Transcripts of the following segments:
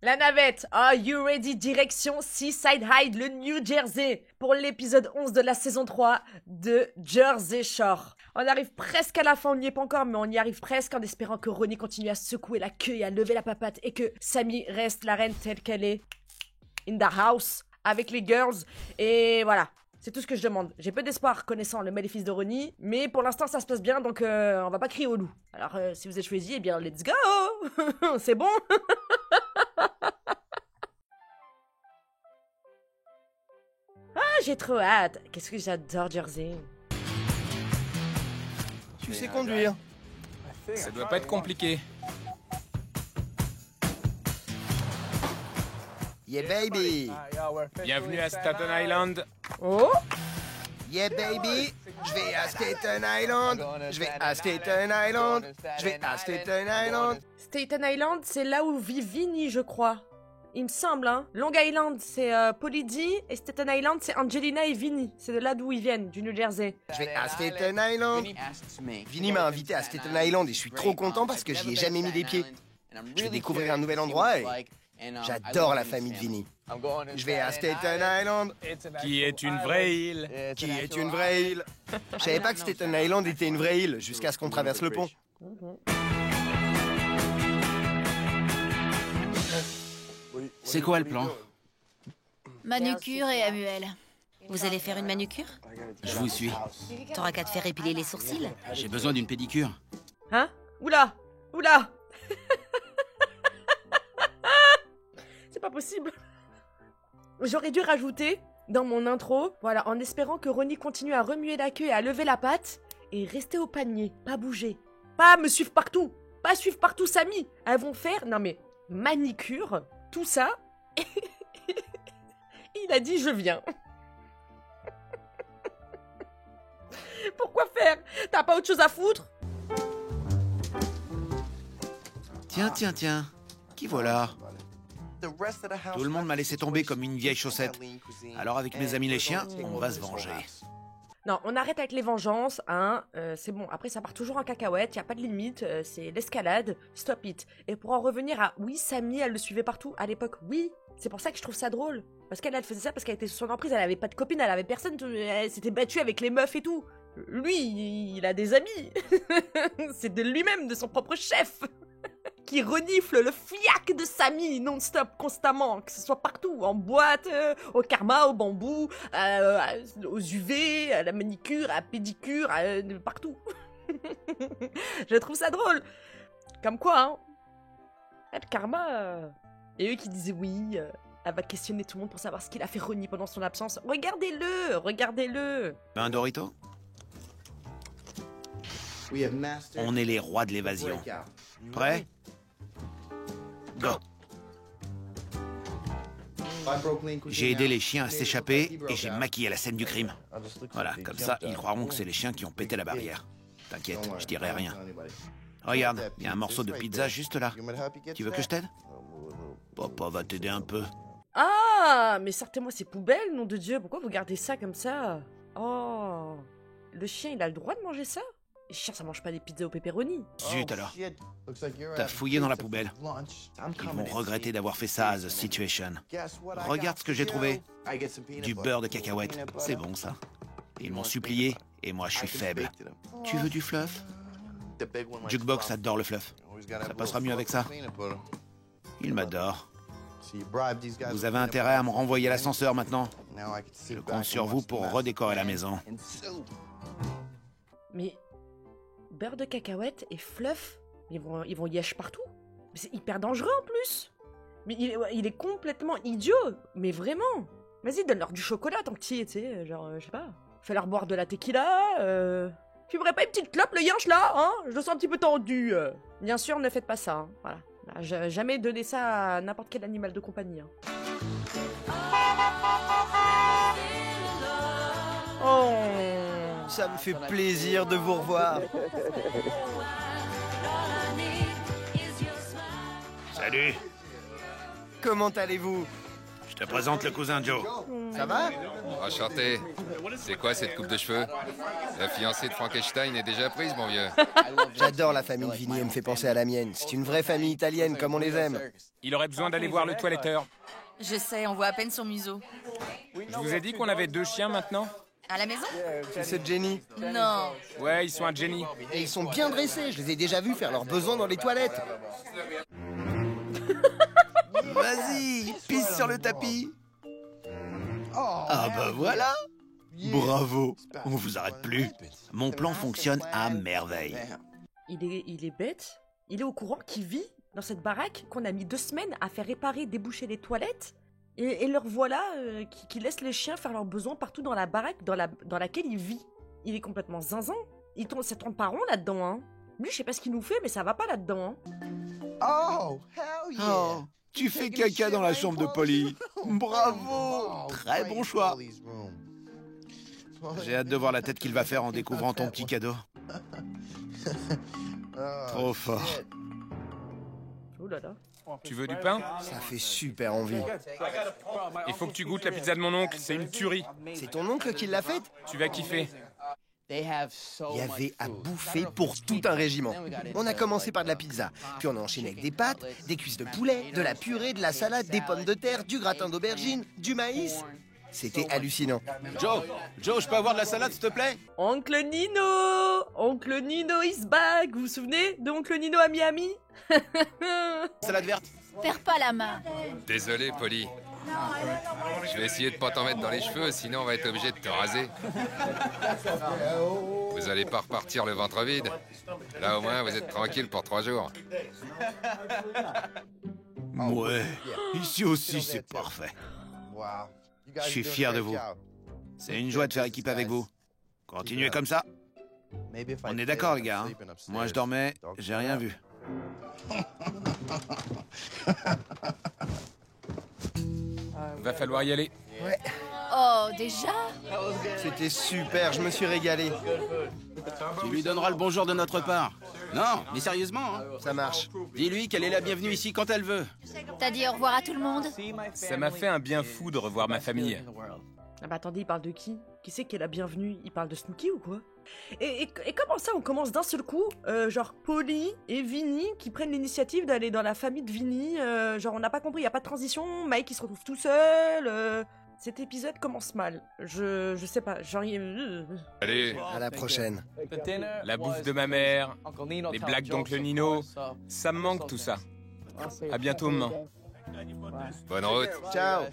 La navette, are you ready? Direction Seaside High, le New Jersey, pour l'épisode 11 de la saison 3 de Jersey Shore. On arrive presque à la fin, on n'y est pas encore, mais on y arrive presque en espérant que Ronnie continue à secouer la queue et à lever la papate et que Sammy reste la reine telle qu'elle est, in the house, avec les girls, et voilà. C'est tout ce que je demande. J'ai peu d'espoir connaissant le maléfice de Ronnie, mais pour l'instant ça se passe bien, donc on va pas crier au loup. Alors si vous êtes choisi, eh bien let's go. C'est bon. Ah, j'ai trop hâte. Qu'est-ce que j'adore Jersey. Tu sais conduire. Ça doit pas être compliqué. Yeah baby. Bienvenue à Staten Island. Oh. Yeah baby. Je vais à Staten Island. Je vais à Staten Island. Je vais à Staten Island. Staten Island, c'est là où vit Vinny, je crois. Il me semble, hein. Long Island, c'est Pauly D, et Staten Island, c'est Angelina et Vinny. C'est de là d'où ils viennent, du New Jersey. Je vais à Staten Island. Vinny m'a invité à Staten Island et je suis trop content parce que j'y ai jamais mis les pieds. Je vais découvrir un nouvel endroit et j'adore la famille de Vinny. Je vais à Staten Island. Qui est une vraie île. Qui est une vraie île. Je savais pas que Staten Island était une vraie île jusqu'à ce qu'on traverse le pont. C'est quoi le plan? Manucure et Amuel. Vous allez faire une manucure? Je vous suis. T'auras qu'à te faire épiler les sourcils. J'ai besoin d'une pédicure. Hein? Oula! Oula! C'est pas possible. J'aurais dû rajouter dans mon intro, voilà, en espérant que Ronnie continue à remuer la queue et à lever la patte et rester au panier, pas bouger. Pas me suivre partout. Pas suivre partout Sammy. Elles vont faire, non mais, manicure, tout ça. Il a dit je viens. Pourquoi faire? T'as pas autre chose à foutre? Tiens. Qui voilà? Tout le monde m'a laissé tomber comme une vieille chaussette. Alors avec mes amis les chiens, on va se venger. Non, on arrête avec les vengeances, hein. C'est bon, après ça part toujours en cacahuète, y a pas de limite, c'est l'escalade, stop it. Et pour en revenir à, oui, Sammy, elle le suivait partout, à l'époque, oui. C'est pour ça que je trouve ça drôle. Parce qu'elle faisait ça parce qu'elle était sous son emprise, elle avait pas de copine, elle avait personne, elle s'était battue avec les meufs et tout. Lui, il a des amis. C'est de lui-même, de son propre chef. Qui renifle le fiac de Sammy non-stop, constamment, que ce soit partout, en boîte, au karma, au bambou, aux UV, à la manicure, à la pédicure, partout. Je trouve ça drôle. Comme quoi, hein. Le karma. Et eux qui disaient oui, elle va questionner tout le monde pour savoir ce qu'il a fait Ronnie pendant son absence. Regardez-le. Un Dorito? On est les rois de l'évasion. Prêt? Go. J'ai aidé les chiens à s'échapper et j'ai maquillé la scène du crime. Voilà, comme ça, ils croiront que c'est les chiens qui ont pété la barrière. T'inquiète, je dirai rien. Regarde, il y a un morceau de pizza juste là. Tu veux que je t'aide? Papa va t'aider un peu. Ah, mais sortez-moi ces poubelles, nom de Dieu. Pourquoi vous gardez ça comme ça? Oh, le chien, il a le droit de manger ça? Les chiens, ça mange pas des pizzas au pepperoni. Zut alors. T'as fouillé dans la poubelle. Ils vont regretter d'avoir fait ça as a situation. Regarde ce que j'ai trouvé. Du beurre de cacahuète. C'est bon ça. Ils m'ont supplié et moi je suis faible. Tu veux du fluff? Jukebox adore le fluff. Ça passera mieux avec ça. Il m'adore. Vous avez intérêt à me renvoyer à l'ascenseur maintenant. Je compte sur vous pour redécorer la maison. Mais beurre de cacahuète et fluff, ils vont yesh partout. Mais c'est hyper dangereux en plus. Mais il est complètement idiot. Mais vraiment. Vas-y, donne-leur du chocolat tant que tu y es, tu sais. Genre, je sais pas. Fais-leur boire de la tequila. Fumerais pas une petite clope, le yinche là, hein? Je le sens un petit peu tendu. Bien sûr, ne faites pas ça, hein. Voilà. Jamais donner ça à n'importe quel animal de compagnie. Hein. Oh. Ça me fait plaisir de vous revoir. Salut. Comment allez-vous? Je te présente le cousin Joe. Ça va? Enchanté. C'est quoi cette coupe de cheveux? La fiancée de Frankenstein est déjà prise, mon vieux. J'adore la famille de Vinny, elle me fait penser à la mienne. C'est une vraie famille italienne, comme on les aime. Il aurait besoin d'aller voir le toiletteur. Je sais, on voit à peine son museau. Je vous ai dit qu'on avait 2 chiens maintenant? À la maison? C'est ce Jenny. Non. Ouais, ils sont à Jenny. Et ils sont bien dressés, je les ai déjà vus faire leurs besoins dans les toilettes. Vas-y, pisse sur le tapis. Ah bah voilà. Bravo. On vous arrête plus. Mon plan fonctionne à merveille. Il est bête. Il est au courant qu'il vit dans cette baraque, qu'on a mis 2 semaines à faire réparer, déboucher les toilettes. Et leur voilà qui laisse les chiens faire leurs besoins partout dans la baraque dans laquelle il vit. Il est complètement zinzin. Ça tourne pas rond là-dedans, hein. Lui, je sais pas ce qu'il nous fait, mais ça va pas là-dedans, hein. Oh, tu fais caca dans la chambre de Polly. Bravo. Très bon choix. J'ai hâte de voir la tête qu'il va faire en découvrant ton petit cadeau. Trop fort. Oh là là. Tu veux du pain? Ça fait super envie. Il faut que tu goûtes la pizza de mon oncle, c'est une tuerie. C'est ton oncle qui l'a faite? Tu vas kiffer. Il y avait à bouffer pour tout un régiment. On a commencé par de la pizza, puis on a enchaîné avec des pâtes, des cuisses de poulet, de la purée, de la salade, des pommes de terre, du gratin d'aubergine, du maïs. C'était hallucinant. Joe, je peux avoir de la salade, s'il te plaît? Oncle Nino! Oncle Nino is back! Vous vous souvenez de Oncle Nino à Miami? Salade verte. Perds pas la main. Désolé, Polly. Je vais essayer de pas t'en mettre dans les cheveux, sinon on va être obligé de te raser. Vous allez pas repartir le ventre vide. Là, au moins, vous êtes tranquille pour 3 jours. Ouais, ici aussi c'est parfait. Je suis fier de vous. C'est une joie de faire équipe avec vous. Continuez comme ça. On est d'accord, les gars, hein? Moi, je dormais, j'ai rien vu. Va falloir y aller. Oh, déjà? C'était super, je me suis régalé. Tu lui donneras le bonjour de notre part. Non, mais sérieusement, hein. Ça marche. Dis-lui qu'elle est la bienvenue ici quand elle veut. T'as dit au revoir à tout le monde? Ça m'a fait un bien fou de revoir ma famille. Ah bah attendez, il parle de qui? Qui c'est qui est la bienvenue? Il parle de Snooki ou quoi? Et comment ça, on commence d'un seul coup, genre Polly et Vinny qui prennent l'initiative d'aller dans la famille de Vinny, genre on n'a pas compris, il y a pas de transition, Mike il se retrouve tout seul, cet épisode commence mal, je sais pas, genre... Allez, À la prochaine. La bouffe de ma mère, les blagues d'oncle Nino, ça me manque tout ça. À bientôt, maman. bonne route. Ciao.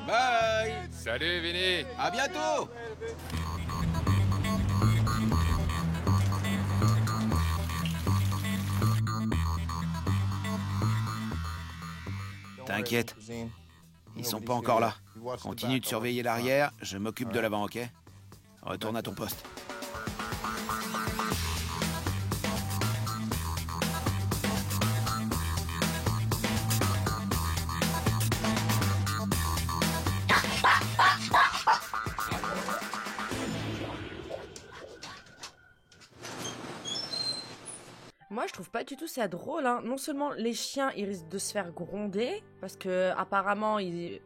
Bye. Salut, Vinny. À bientôt. T'inquiète, ils sont pas encore là. Continue de surveiller l'arrière, je m'occupe de l'avant, ok? Retourne à ton poste. Moi, je trouve pas du tout ça drôle, hein. Non seulement les chiens, ils risquent de se faire gronder, parce que apparemment, il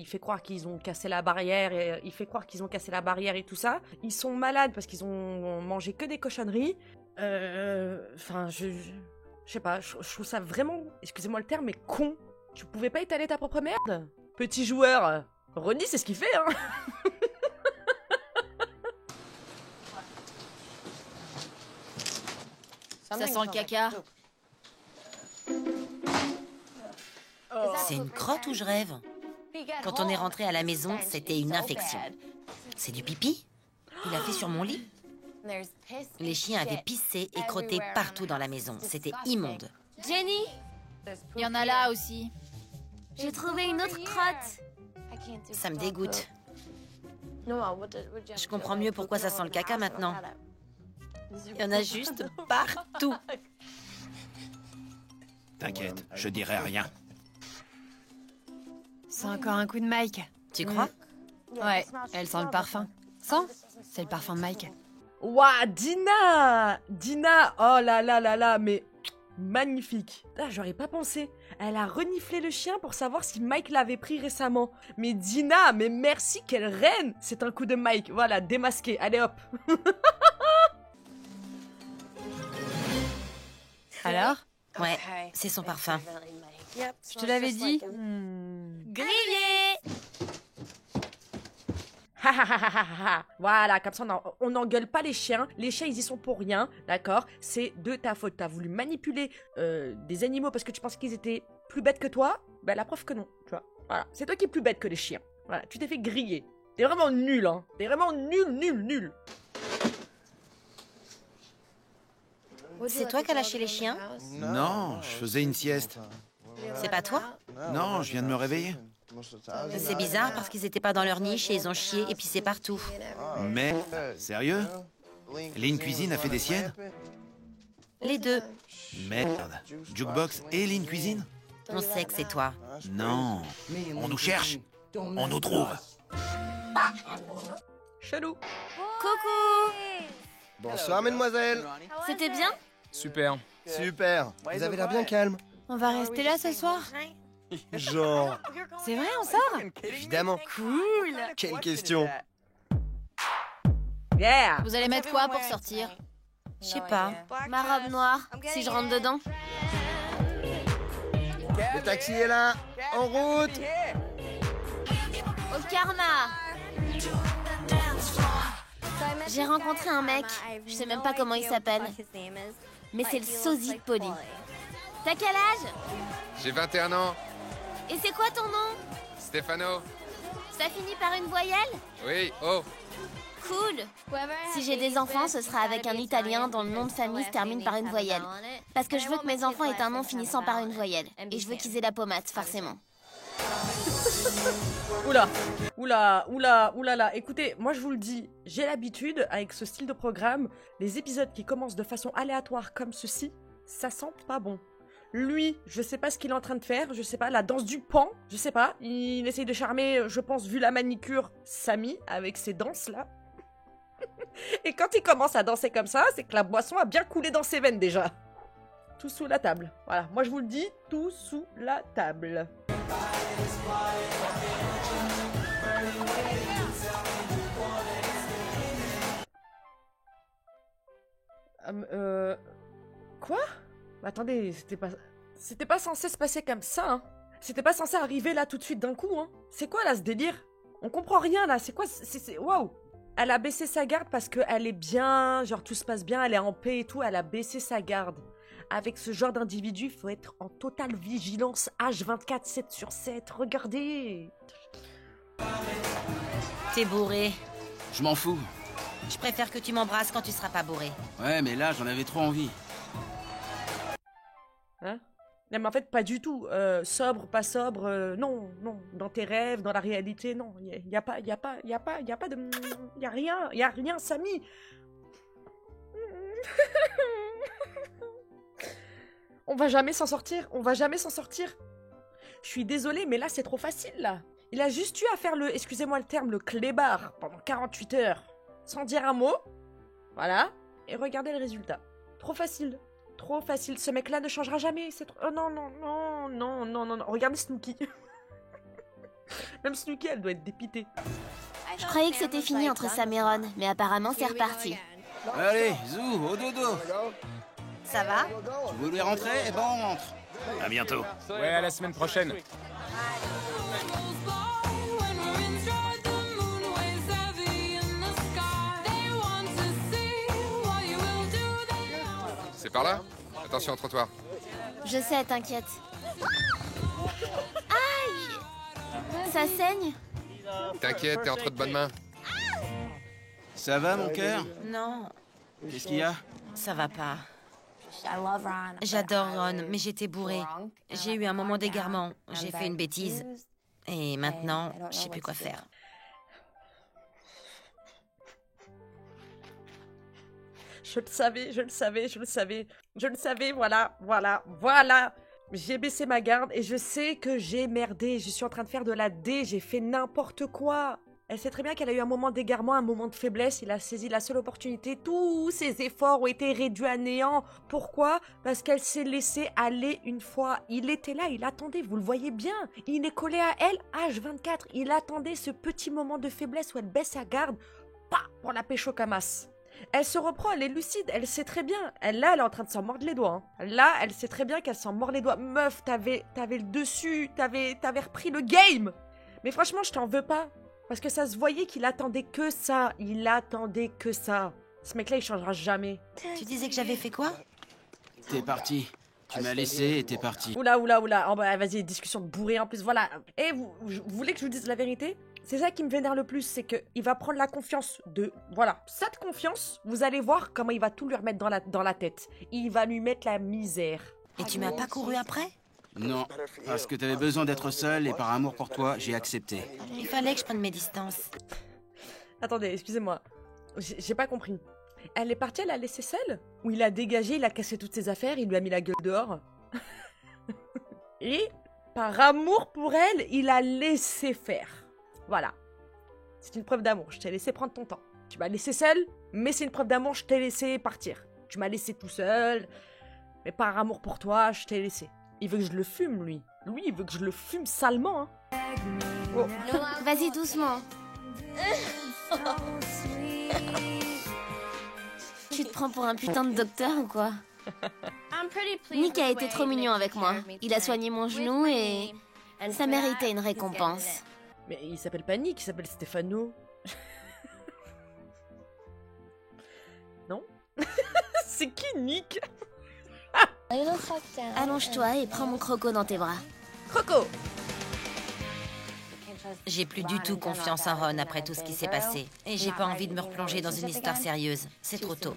fait croire qu'ils ont cassé la barrière, et il fait croire qu'ils ont cassé la barrière et tout ça. Ils sont malades parce qu'ils ont mangé que des cochonneries. Enfin, je sais pas, je trouve ça vraiment, excusez-moi le terme, mais con. Tu pouvais pas étaler ta propre merde? Petit joueur, Ronnie, c'est ce qu'il fait, hein. Ça sent le caca. C'est une crotte ou je rêve? Quand on est rentré à la maison, c'était une infection. C'est du pipi? Il a fait sur mon lit? Les chiens avaient pissé et crotté partout dans la maison. C'était immonde. Jenny, Il y en a là aussi. j'ai trouvé une autre crotte. Ça me dégoûte. Je comprends mieux pourquoi ça sent le caca maintenant. Il y en a juste partout. T'inquiète, je dirai rien. C'est encore un coup de Mike. Tu crois? Ouais, elle sent le parfum. Sens? C'est le parfum de Mike. Ouah, Dina, oh là là là là, mais Magnifique. Ah, j'aurais pas pensé. Elle a reniflé le chien pour savoir si Mike l'avait pris récemment. Mais Dina, mais merci, quelle reine! C'est un coup de Mike. Voilà, démasqué. Allez hop. Alors? Ouais, c'est son parfum. Je te l'avais dit. Grillé! Voilà, comme ça on n'engueule pas les chiens. Les chiens ils y sont pour rien, d'accord? C'est de ta faute. T'as voulu manipuler des animaux parce que tu penses qu'ils étaient plus bêtes que toi. Ben la preuve que non, tu vois. Voilà, c'est toi qui es plus bête que les chiens. Voilà, tu t'es fait griller. T'es vraiment nul, hein. T'es vraiment nul. C'est toi qui as lâché les chiens? Non, je faisais une sieste. C'est pas toi? Non, je viens de me réveiller. C'est bizarre parce qu'ils étaient pas dans leur niche et ils ont chié et pissé partout. Mais, sérieux? Lynn Cuisine a fait des siennes? Les deux. Merde. Jukebox et Lynn Cuisine? On sait que c'est toi. Non. On nous cherche. On nous trouve. Chelou. Coucou! Bonsoir, mesdemoiselles. C'était bien? Super. Super. Vous avez l'air bien calme. On va rester là ce soir? Genre, C'est vrai, on sort? évidemment. Cool! Quelle question. Yeah. Vous allez mettre quoi pour sortir? Je sais pas. Ma robe noire, si je rentre dedans. Le taxi est là. En route. Au karma! J'ai rencontré un mec, je sais même pas comment il s'appelle, mais c'est le sosie de Polly. T'as quel âge? J'ai 21 ans. Et c'est quoi ton nom? Stefano. Ça finit par une voyelle? Oui, oh. Cool! Si j'ai des enfants, ce sera avec un Italien dont le nom de famille se termine par une voyelle. Parce que je veux que mes enfants aient un nom finissant par une voyelle. Et je veux qu'ils aient la pommade, forcément. Oula là. Écoutez, moi je vous le dis, j'ai l'habitude, avec ce style de programme, les épisodes qui commencent de façon aléatoire comme ceci, ça sent pas bon. Lui, je sais pas ce qu'il est en train de faire, je sais pas, la danse du pan, je sais pas, il essaye de charmer, je pense, vu la manicure, Samy, avec ses danses-là. Et quand il commence à danser comme ça, c'est que la boisson a bien coulé dans ses veines déjà. Tout sous la table. Voilà, moi je vous le dis, tout sous la table. Quoi? Attendez, c'était pas censé se passer comme ça, hein. C'était pas censé arriver là tout de suite d'un coup, hein. C'est quoi là ce délire? On comprend rien là, c'est quoi? Waouh! Elle a baissé sa garde parce qu'elle est bien, genre tout se passe bien, elle est en paix et tout, elle a baissé sa garde. Avec ce genre d'individu, il faut être en totale vigilance H24, 7 sur 7, regardez! T'es bourré. Je m'en fous. Je préfère que tu m'embrasses quand tu seras pas bourré. Ouais, mais là, j'en avais trop envie. Hein? Non mais en fait pas du tout, sobre, pas sobre, non, dans tes rêves, dans la réalité, non, y a pas de... y a rien, Samy. On va jamais s'en sortir. Je suis désolée, mais là c'est trop facile là. Il a juste eu à faire le, excusez-moi le terme, le clébard pendant 48 heures, sans dire un mot, voilà, et regardez le résultat. Trop facile. Ce mec-là ne changera jamais. C'est trop... Oh non. Regardez Snooki. Même Snooki, elle doit être dépitée. Je croyais que c'était fini entre Sam et Ron, mais apparemment c'est reparti. Allez, Zou, au dodo. Ça va? Tu voulais rentrer? Eh ben, on rentre. À bientôt. Ouais, à la semaine prochaine. C'est par là? Attention au trottoir. Je sais, t'inquiète. Aïe! Ça saigne? T'inquiète, t'es entre de bonnes mains. Ça va, mon cœur? Non, Qu'est-ce qu'il y a? ça va pas. J'adore Ron, mais j'étais bourrée. J'ai eu un moment d'égarement. J'ai fait une bêtise. Et maintenant, je sais plus quoi faire. Je le savais, voilà. J'ai baissé ma garde et je sais que j'ai merdé. Je suis en train de faire de la D, j'ai fait n'importe quoi. Elle sait très bien qu'elle a eu un moment d'égarement, un moment de faiblesse. Il a saisi la seule opportunité. Tous ses efforts ont été réduits à néant. Pourquoi? Parce qu'elle s'est laissée aller une fois. Il était là, il attendait, vous le voyez bien. Il est collé à elle, H24. Il attendait ce petit moment de faiblesse où elle baisse sa garde. Pour la pécho Kamas. Elle se reprend, elle est lucide, elle sait très bien. Elle est en train de s'en mordre les doigts. Hein. Là, elle sait très bien qu'elle s'en mord les doigts. Meuf, t'avais le dessus, t'avais repris le game. Mais franchement, je t'en veux pas. Parce que ça se voyait qu'il attendait que ça. Il attendait que ça. Ce mec-là, il changera jamais. Tu disais que j'avais fait quoi? T'es parti. Tu m'as laissé et t'es parti. Oula. Oh bah, vas-y, discussion de bourré en plus. Voilà. Et vous voulez que je vous dise la vérité? C'est ça qui me vénère le plus, c'est qu'il va prendre la confiance de... Voilà, cette confiance, vous allez voir comment il va tout lui remettre dans la tête. Il va lui mettre la misère. Et tu m'as pas couru après? Non, parce que t'avais besoin d'être seul et par amour pour toi, j'ai accepté. Il fallait que je prenne mes distances. Attendez, excusez-moi. J'ai pas compris. Elle est partie, elle l'a laissé seule? Ou il a dégagé, il a cassé toutes ses affaires, il lui a mis la gueule dehors? Et, par amour pour elle, il a laissé faire. Voilà. C'est une preuve d'amour. Je t'ai laissé prendre ton temps. Tu m'as laissé seule, mais c'est une preuve d'amour. Je t'ai laissé partir. Tu m'as laissé tout seul, mais par amour pour toi, je t'ai laissé. Il veut que je le fume, lui. Lui, il veut que je le fume salement. Hein. Oh. Vas-y, doucement. Tu te prends pour un putain de docteur ou quoi? Nick a été trop mignon avec moi. Il a soigné mon genou et ça méritait une récompense. Mais il s'appelle pas Nick, il s'appelle Stefano. Non? C'est qui Nick? Allonge-toi et prends mon croco dans tes bras. Croco! J'ai plus du tout confiance en Ron après tout ce qui s'est passé. Et j'ai pas envie de me replonger dans une histoire sérieuse. C'est trop tôt.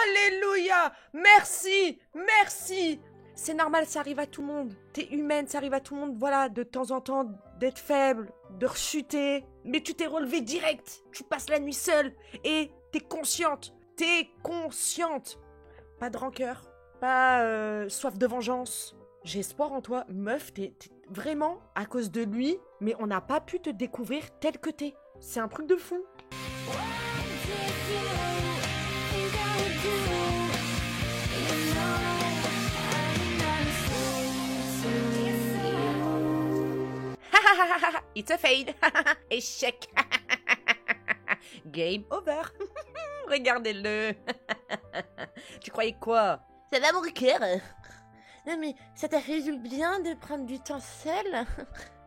Alléluia! Merci! Merci! C'est normal, ça arrive à tout le monde. T'es humaine, ça arrive à tout le monde, voilà, de temps en temps, d'être faible, de rechuter. Mais tu t'es relevé direct. Tu passes la nuit seule. Et t'es consciente. T'es consciente. Pas de rancœur. Pas soif de vengeance. J'ai espoir en toi. Meuf, t'es vraiment à cause de lui, mais on n'a pas pu te découvrir tel que t'es. C'est un truc de fou. It's a fail. Échec. Game over. Regardez-le. Tu croyais quoi? Ça va mon cœur? Non mais ça t'a fait du bien de prendre du temps seul?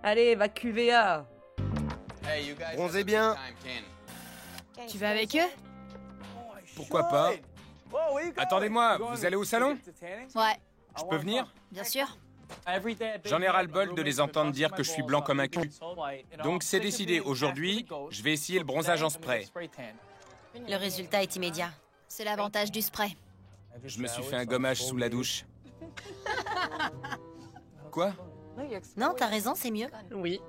Allez, va QVA. Bronzez bien. Tu vas avec eux? Pourquoi pas? Attendez-moi, vous allez au salon? Ouais, Je peux venir? bien sûr. J'en ai ras-le-bol de les entendre dire que je suis blanc comme un cul. Donc c'est décidé, aujourd'hui, je vais essayer le bronzage en spray. Le résultat est immédiat. C'est l'avantage du spray. Je me suis fait un gommage sous la douche. Quoi? Non, t'as raison, c'est mieux. Oui.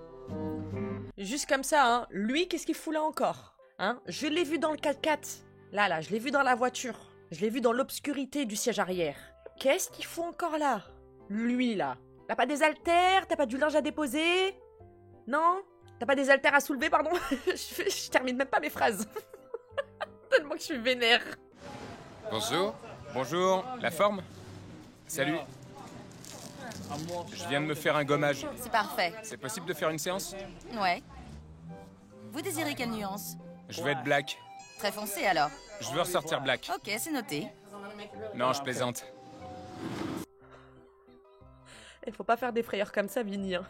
Juste comme ça, hein. Lui, qu'est-ce qu'il fout là encore? Hein? Je l'ai vu dans le 4x4. Là, je l'ai vu dans la voiture. Je l'ai vu dans l'obscurité du siège arrière. Qu'est-ce qu'il fout encore là? Lui, là. T'as pas des haltères? T'as pas du linge à déposer? Non? T'as pas des haltères à soulever, pardon? je termine même pas mes phrases. Tellement que je suis vénère. Bonjour. Bonjour, la forme? Salut. Je viens de me faire un gommage. C'est parfait. C'est possible de faire une séance? Ouais. Vous désirez quelle nuance? Je veux être black. Très foncé alors. Je veux ressortir black. Ok, c'est noté. Non, je plaisante. Il faut pas faire des frayeurs comme ça, Vinny. Hein.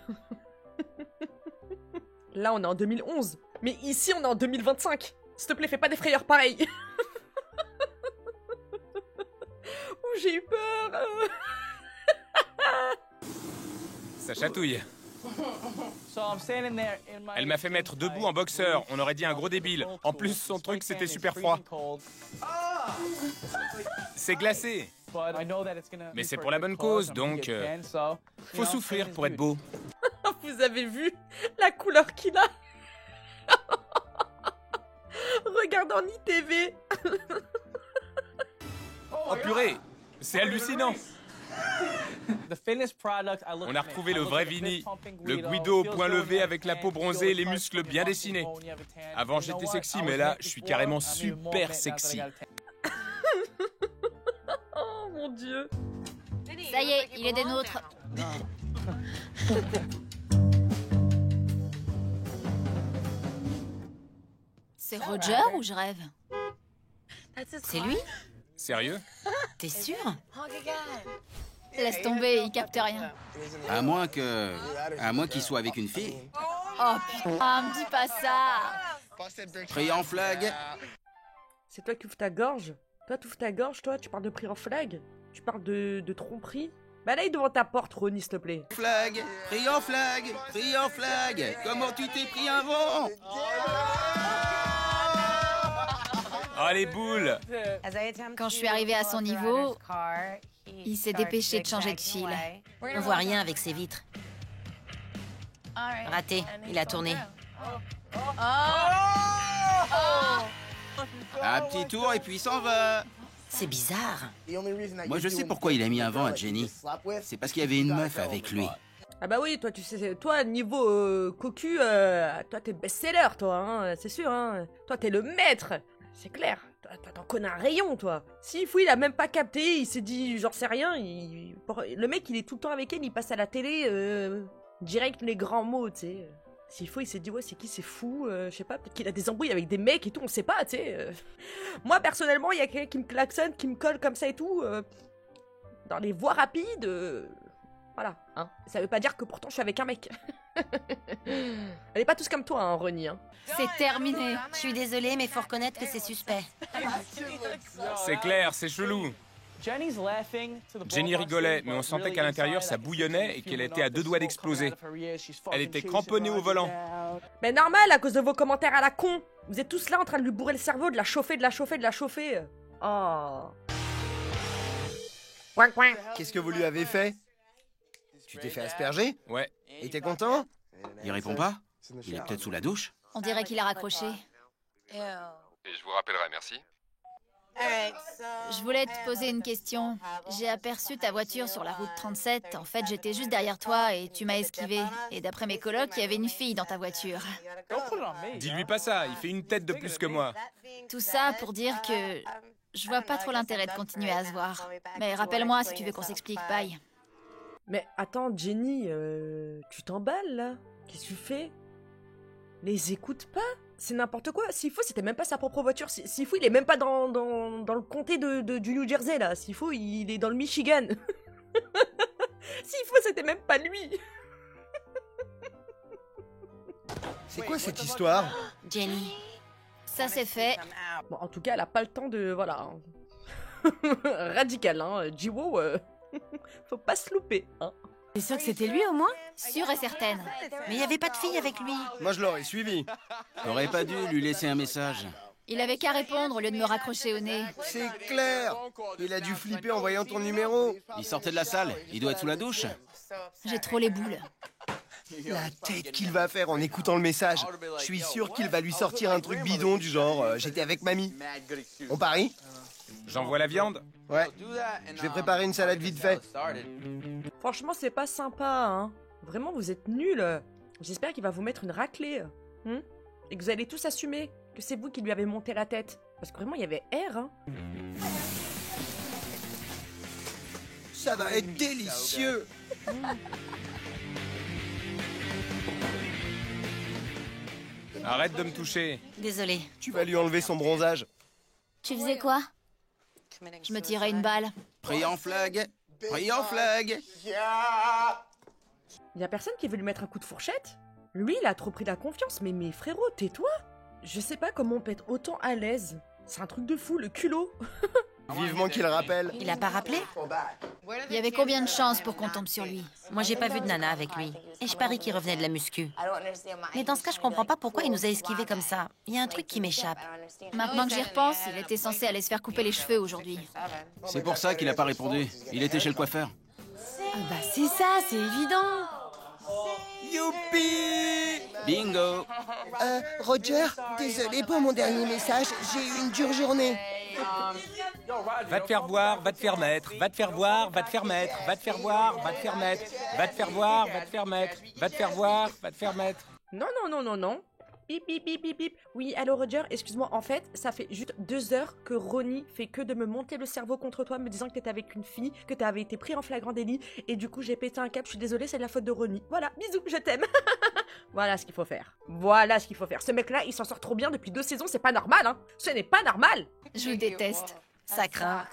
Là, on est en 2011. Mais ici, on est en 2025. S'il te plaît, fais pas des frayeurs pareils. Ouh, j'ai eu peur. Ça chatouille. Elle m'a fait mettre debout en boxeur. On aurait dit un gros débile. En plus, son truc, c'était super froid. C'est glacé. Mais c'est pour la bonne cause, donc... faut souffrir pour être beau. Vous avez vu la couleur qu'il a? Regarde en ITV. Oh purée, c'est hallucinant. On a retrouvé le vrai Vinny, le Guido au point levé avec la peau bronzée et les muscles bien dessinés. Avant j'étais sexy, mais là je suis carrément super sexy. Oh mon Dieu. Ça y est, il est des nôtres. C'est Roger ou je rêve? C'est lui? Sérieux? T'es sûr? Laisse tomber, il capte rien. À moins qu'il soit avec une fille. Oh putain, me dis pas ça. Pris en flag. C'est toi qui ouvres ta gorge? Toi, tu ouvres ta gorge, toi? Tu parles de pris en flag? Tu parles de tromperie? Bah là, il est devant ta porte, Ronnie, s'il te plaît. Flag, pris en flag, pris en flag. Comment tu t'es pris un vent? Oh les boules! Quand je suis arrivée à son niveau, il s'est dépêché de changer de fil. On voit rien avec ses vitres. Raté, il a tourné. Un petit tour et puis il s'en va. C'est bizarre. Moi, je sais pourquoi il a mis un vent à Jenny. C'est parce qu'il y avait une meuf avec lui. Ah bah oui, toi, tu sais, toi, niveau cocu, toi, t'es best-seller, toi, hein, c'est sûr, hein. Toi, t'es le maître. C'est clair. Toi, t'en connais un rayon, toi. S'il faut, il a même pas capté, il s'est dit, j'en sais rien. Le mec, il est tout le temps avec elle, il passe à la télé, direct les grands mots, tu sais. S'il faut, il s'est dit, ouais, c'est qui, c'est fou, je sais pas, peut-être qu'il a des embrouilles avec des mecs et tout, on sait pas, tu sais. Moi, personnellement, il y a quelqu'un qui me klaxonne, qui me colle comme ça et tout, dans les voies rapides, voilà, hein. Ça veut pas dire que pourtant je suis avec un mec. Elle est pas tous comme toi, hein, Ronnie, hein. C'est terminé. Je suis désolée, mais faut reconnaître que c'est suspect. C'est clair, c'est chelou. Jenny rigolait, mais on sentait qu'à l'intérieur ça bouillonnait et qu'elle était à deux doigts d'exploser. Elle était cramponnée au volant. Mais normal, à cause de vos commentaires à la con. Vous êtes tous là en train de lui bourrer le cerveau, de la chauffer, de la chauffer, de la chauffer. Oh. Qu'est-ce que vous lui avez fait? Tu t'es fait asperger? Ouais. Et t'es content? Il répond pas? Il est peut-être sous la douche? On dirait qu'il a raccroché. Et je vous rappellerai, merci. Je voulais te poser une question. J'ai aperçu ta voiture sur la route 37. En fait, j'étais juste derrière toi et tu m'as esquivé. Et d'après mes colocs, il y avait une fille dans ta voiture. Dis-lui pas ça, il fait une tête de plus que moi. Tout ça pour dire que je vois pas trop l'intérêt de continuer à se voir. Mais rappelle-moi si tu veux qu'on s'explique, bye. Mais attends, Jenny, tu t'emballes, là? Qu'est-ce que tu fais? Les écoute pas? C'est n'importe quoi. S'il faut, c'était même pas sa propre voiture. S'il faut, il est même pas dans le comté du New Jersey, là. S'il faut, il est dans le Michigan. S'il faut, c'était même pas lui. C'est quoi cette histoire? Jenny. Ça c'est fait. Bon, en tout cas, elle a pas le temps de... Voilà. Radical, hein. Jiwo, faut pas se louper, hein. T'es sûr que c'était lui au moins? Sûre et certaine. Mais il y avait pas de fille avec lui. Moi, je l'aurais suivi. T'aurais pas dû lui laisser un message. Il avait qu'à répondre au lieu de me raccrocher au nez. C'est clair. Il a dû flipper en voyant ton numéro. Il sortait de la salle. Il doit être sous la douche. J'ai trop les boules. La tête qu'il va faire en écoutant le message. Je suis sûr qu'il va lui sortir un truc bidon du genre j'étais avec mamie. On parie? J'envoie la viande? Ouais. Je vais préparer une salade vite fait. Franchement, c'est pas sympa, hein. Vraiment, vous êtes nuls. J'espère qu'il va vous mettre une raclée. Et que vous allez tous assumer que c'est vous qui lui avez monté la tête. Parce que vraiment, il y avait air, hein. Ça va être délicieux. Arrête de me toucher. Désolée. Tu vas lui enlever son bronzage. Tu faisais quoi? Je me tirais une balle. Pris en flag. Pris en flag. Y a personne qui veut lui mettre un coup de fourchette? Lui, il a trop pris la confiance, mais frérot, tais-toi. Je sais pas comment on peut être autant à l'aise. C'est un truc de fou, le culot. Vivement qu'il rappelle. Il a pas rappelé? Il y avait combien de chances pour qu'on tombe sur lui? Moi, j'ai pas vu de nana avec lui. Et je parie qu'il revenait de la muscu. Mais dans ce cas, je comprends pas pourquoi il nous a esquivés comme ça. Il y a un truc qui m'échappe. Maintenant que j'y repense, il était censé aller se faire couper les cheveux aujourd'hui. C'est pour ça qu'il a pas répondu. Il était chez le coiffeur. Ah bah c'est ça, c'est évident. Youpi! Bingo! Roger, désolé pour mon dernier message, j'ai eu une dure journée. Va te faire voir, va te faire mettre. Va te faire voir, va te faire mettre. Va te faire voir, va te faire mettre. Va te faire voir, va te faire mettre. Va te faire voir, va te faire mettre. Non, non, non, non, non. Bip, bip, bip, bip, bip. Oui, allô Roger, excuse-moi, en fait, ça fait juste 2 heures que Ronnie fait que de me monter le cerveau contre toi, me disant que t'étais avec une fille, que t'avais été pris en flagrant délit, et du coup j'ai pété un câble, je suis désolée, c'est de la faute de Ronnie. Voilà, bisous, je t'aime. Voilà ce qu'il faut faire. Voilà ce qu'il faut faire. Ce mec-là, il s'en sort trop bien depuis 2 saisons, c'est pas normal, hein. Ce n'est pas normal. Je vous déteste. Ça craint.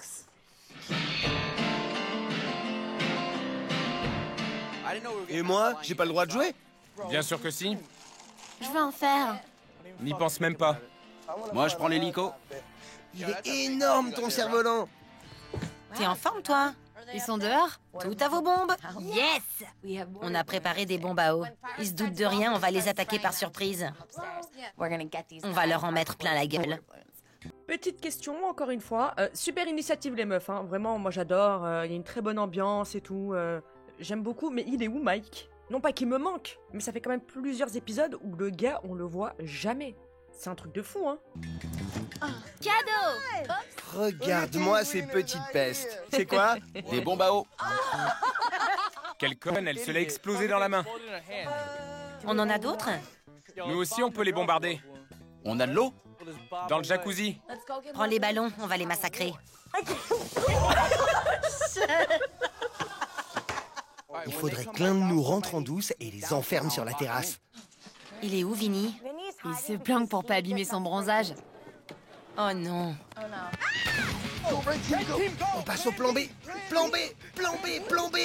Et moi, j'ai pas le droit de jouer? Bien sûr que si. Je veux en faire. N'y pense même pas. Moi, je prends l'hélico. Il est énorme ton cerf-volant. T'es en forme, toi? Ils sont dehors? Tout à vos bombes? Yes! On a préparé des bombes à eau. Ils se doutent de rien, on va les attaquer par surprise. On va leur en mettre plein la gueule. Petite question, encore une fois. Super initiative, les meufs, hein. Vraiment, moi j'adore. Il y a une très bonne ambiance et tout. J'aime beaucoup, mais il est où, Mike? Non pas qu'il me manque, mais ça fait quand même plusieurs épisodes où le gars, on le voit jamais. C'est un truc de fou, hein. Cadeau! Regarde-moi ces petites pestes. C'est quoi? Des bombes à eau. Quelle conne, elle se l'est explosée dans la main. On en a d'autres? Nous aussi, on peut les bombarder. On a de l'eau? Dans le jacuzzi. Prends les ballons, on va les massacrer. Il faudrait que l'un de nous rentre en douce et les enferme sur la terrasse. Il est où, Vinny? Il se planque pour pas abîmer son bronzage. Oh non. On passe au plan B. Plan B, plan B, plan B.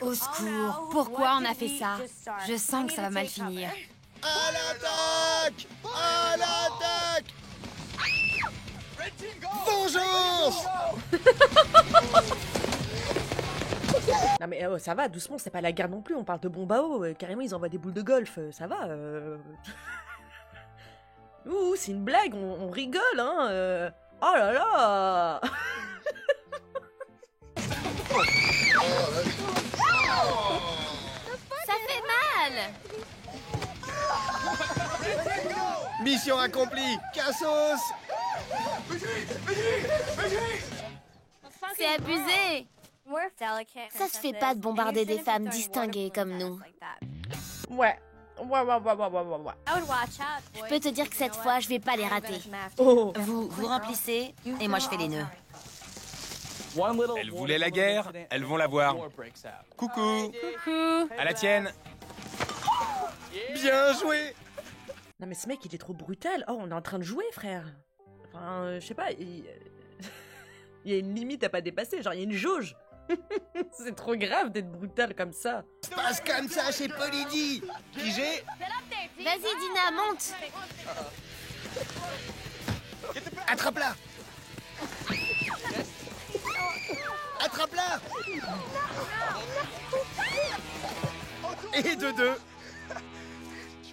Au secours, pourquoi on a fait ça? Je sens que ça va mal finir. À l'attaque! À l'attaque! Vengeance! Non mais ça va, doucement, c'est pas la guerre non plus, on parle de bombes à eau, carrément ils envoient des boules de golf, ça va. Ouh, c'est une blague, on rigole, hein. Oh là là. Ça fait mal! Mission accomplie! Cassos! C'est abusé! Ça se fait pas de bombarder des femmes distinguées comme nous. Ouais. Je peux te dire que cette fois, je vais pas les rater. Oh. Vous remplissez, et moi je fais les nœuds. Elles voulaient la guerre, elles vont la voir. Coucou. À la tienne. Bien joué! Non mais ce mec il est trop brutal. Oh, on est en train de jouer, frère. Enfin, je sais pas, il y a une limite à pas dépasser, genre il y a une jauge. C'est trop grave d'être brutal comme ça. Se passe comme ça chez Polydie! Pigé? Vas-y, Dina, monte! Attrape-la! Attrape-la! Et de deux!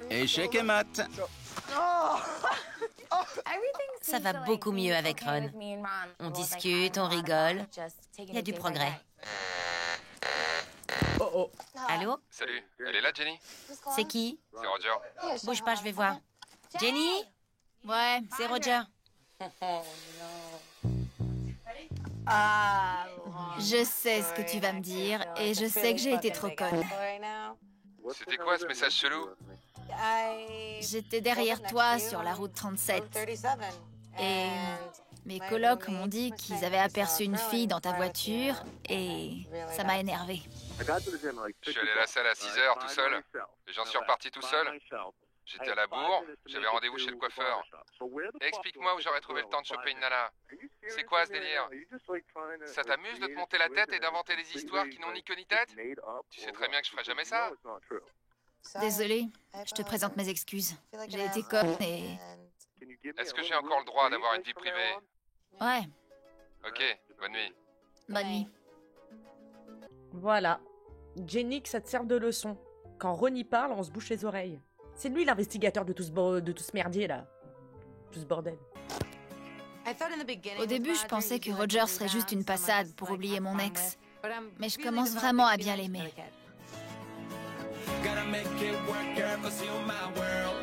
Échec et mat. Ça va beaucoup mieux avec Ron. On discute, on rigole. Il y a du progrès. Oh oh. Allô? Salut, elle est là, Jenny? C'est qui? C'est Roger. Bouge pas, je vais voir. Jenny? Ouais, C'est Roger. je sais ce que tu vas me dire et je sais que j'ai été trop conne. C'était quoi ce message chelou? J'étais derrière toi sur la route 37 et mes colocs m'ont dit qu'ils avaient aperçu une fille dans ta voiture et ça m'a énervé. Je suis allé à la salle à 6h tout seul, et j'en suis reparti tout seul. J'étais à la bourre, j'avais rendez-vous chez le coiffeur. Explique-moi où j'aurais trouvé le temps de choper une nana. C'est quoi ce délire? Ça t'amuse de te monter la tête et d'inventer des histoires qui n'ont ni queue ni tête? Tu sais très bien que je ferai jamais ça. Désolée, je te présente mes excuses. J'ai été conne et... Est-ce que j'ai encore le droit d'avoir une vie privée? Ouais, Ok, bonne nuit. bonne nuit. Voilà. Jenny, que ça te serve de leçon. Quand Ronnie parle, on se bouche les oreilles. C'est lui l'investigateur de tout ce merdier là. Tout ce bordel. Au début, je pensais que Roger serait juste une passade pour oublier mon ex. Mais je commence vraiment à bien l'aimer. Gotta make it work, girl, 'cause you're my world.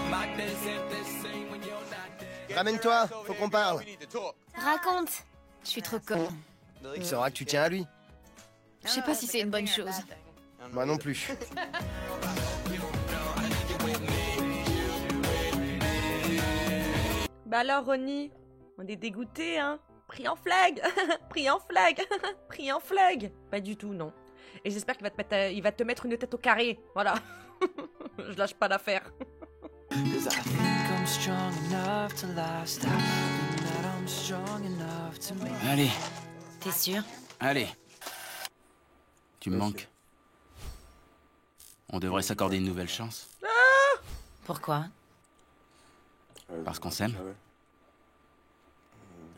My days ain't the same when you're not there. Ramène-toi, faut qu'on parle. Raconte. Je suis trop con. Il saura que tu tiens à lui. Je sais pas si c'est une bonne chose. Moi non plus. Bah alors, Ronnie, on est dégoûté, hein? Pris en flag. Pris en flag. Pris en flag. Pas du tout, non. Et j'espère qu'il va te mettre une tête au carré. Voilà. Je lâche pas l'affaire. Allez, T'es sûr? allez. Tu me manques. On devrait s'accorder une nouvelle chance. Pourquoi? Parce qu'on s'aime.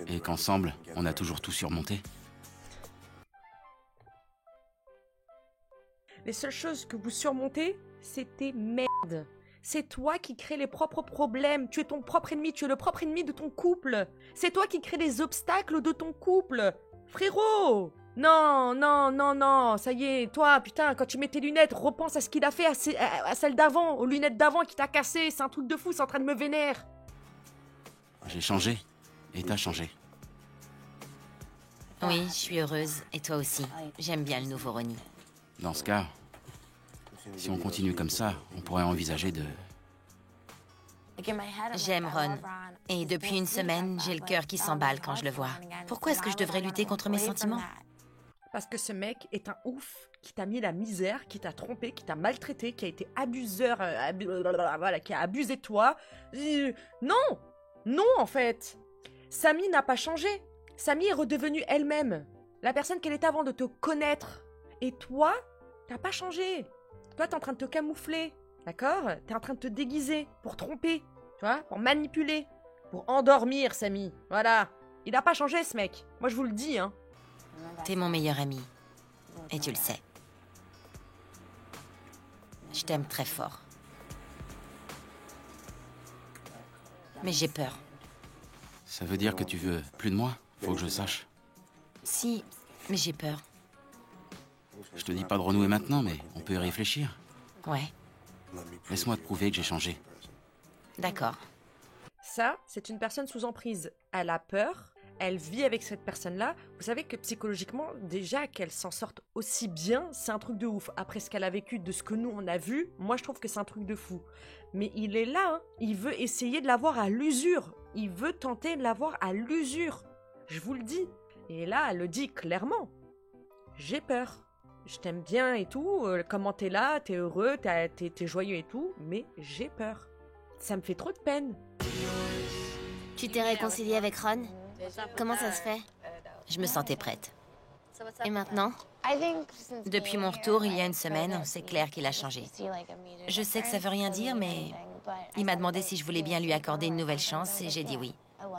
Et qu'ensemble, on a toujours tout surmonté. Les seules choses que vous surmontez, c'est tes merdes. C'est toi qui crée les propres problèmes. Tu es ton propre ennemi. Tu es le propre ennemi de ton couple. C'est toi qui crée les obstacles de ton couple. Frérot! Non, non, non, non. Ça y est, toi, putain, quand tu mets tes lunettes, repense à ce qu'il a fait à celles d'avant, aux lunettes d'avant qui t'a cassé. C'est un truc de fou, c'est en train de me vénère. J'ai changé. Et t'as changé. Oui, je suis heureuse. Et toi aussi. J'aime bien le nouveau Ronnie. Dans ce cas, si on continue comme ça, on pourrait envisager de... J'aime Ron. Et depuis une semaine, j'ai le cœur qui s'emballe quand je le vois. Pourquoi est-ce que je devrais lutter contre mes sentiments? Parce que ce mec est un ouf qui t'a mis la misère, qui t'a trompé, qui t'a maltraité, qui a été abuseur, voilà, qui a abusé de toi. Non! Non, en fait! Samy n'a pas changé. Samy est redevenue elle-même. La personne qu'elle était avant de te connaître. Et toi, t'as pas changé. Toi, t'es en train de te camoufler. D'accord? T'es en train de te déguiser pour tromper. Tu vois? Pour manipuler. Pour endormir, Samy. Voilà. Il a pas changé, ce mec. Moi, je vous le dis, hein. T'es mon meilleur ami. Et tu le sais. Je t'aime très fort. Mais j'ai peur. Ça veut dire que tu veux plus de moi? Faut que je sache. Si, mais j'ai peur. Je te dis pas de renouer maintenant, mais on peut y réfléchir. Ouais, Laisse-moi te prouver que j'ai changé. d'accord. Ça, c'est une personne sous emprise. Elle a peur, elle vit avec cette personne-là. Vous savez que psychologiquement, déjà qu'elle s'en sorte aussi bien, c'est un truc de ouf. Après ce qu'elle a vécu, de ce que nous, on a vu, moi, je trouve que c'est un truc de fou. Mais il est là, hein. Il veut essayer de l'avoir à l'usure. Il veut tenter de l'avoir à l'usure. Je vous le dis. Et là, elle le dit clairement. J'ai peur. Je t'aime bien et tout, comment t'es là, t'es heureux, t'es joyeux et tout, mais j'ai peur. Ça me fait trop de peine. Tu t'es réconciliée avec Ron? Comment ça se fait? Je me sentais prête. Et maintenant? Depuis mon retour, il y a une semaine, c'est clair qu'il a changé. Je sais que ça veut rien dire, mais il m'a demandé si je voulais bien lui accorder une nouvelle chance et j'ai dit oui.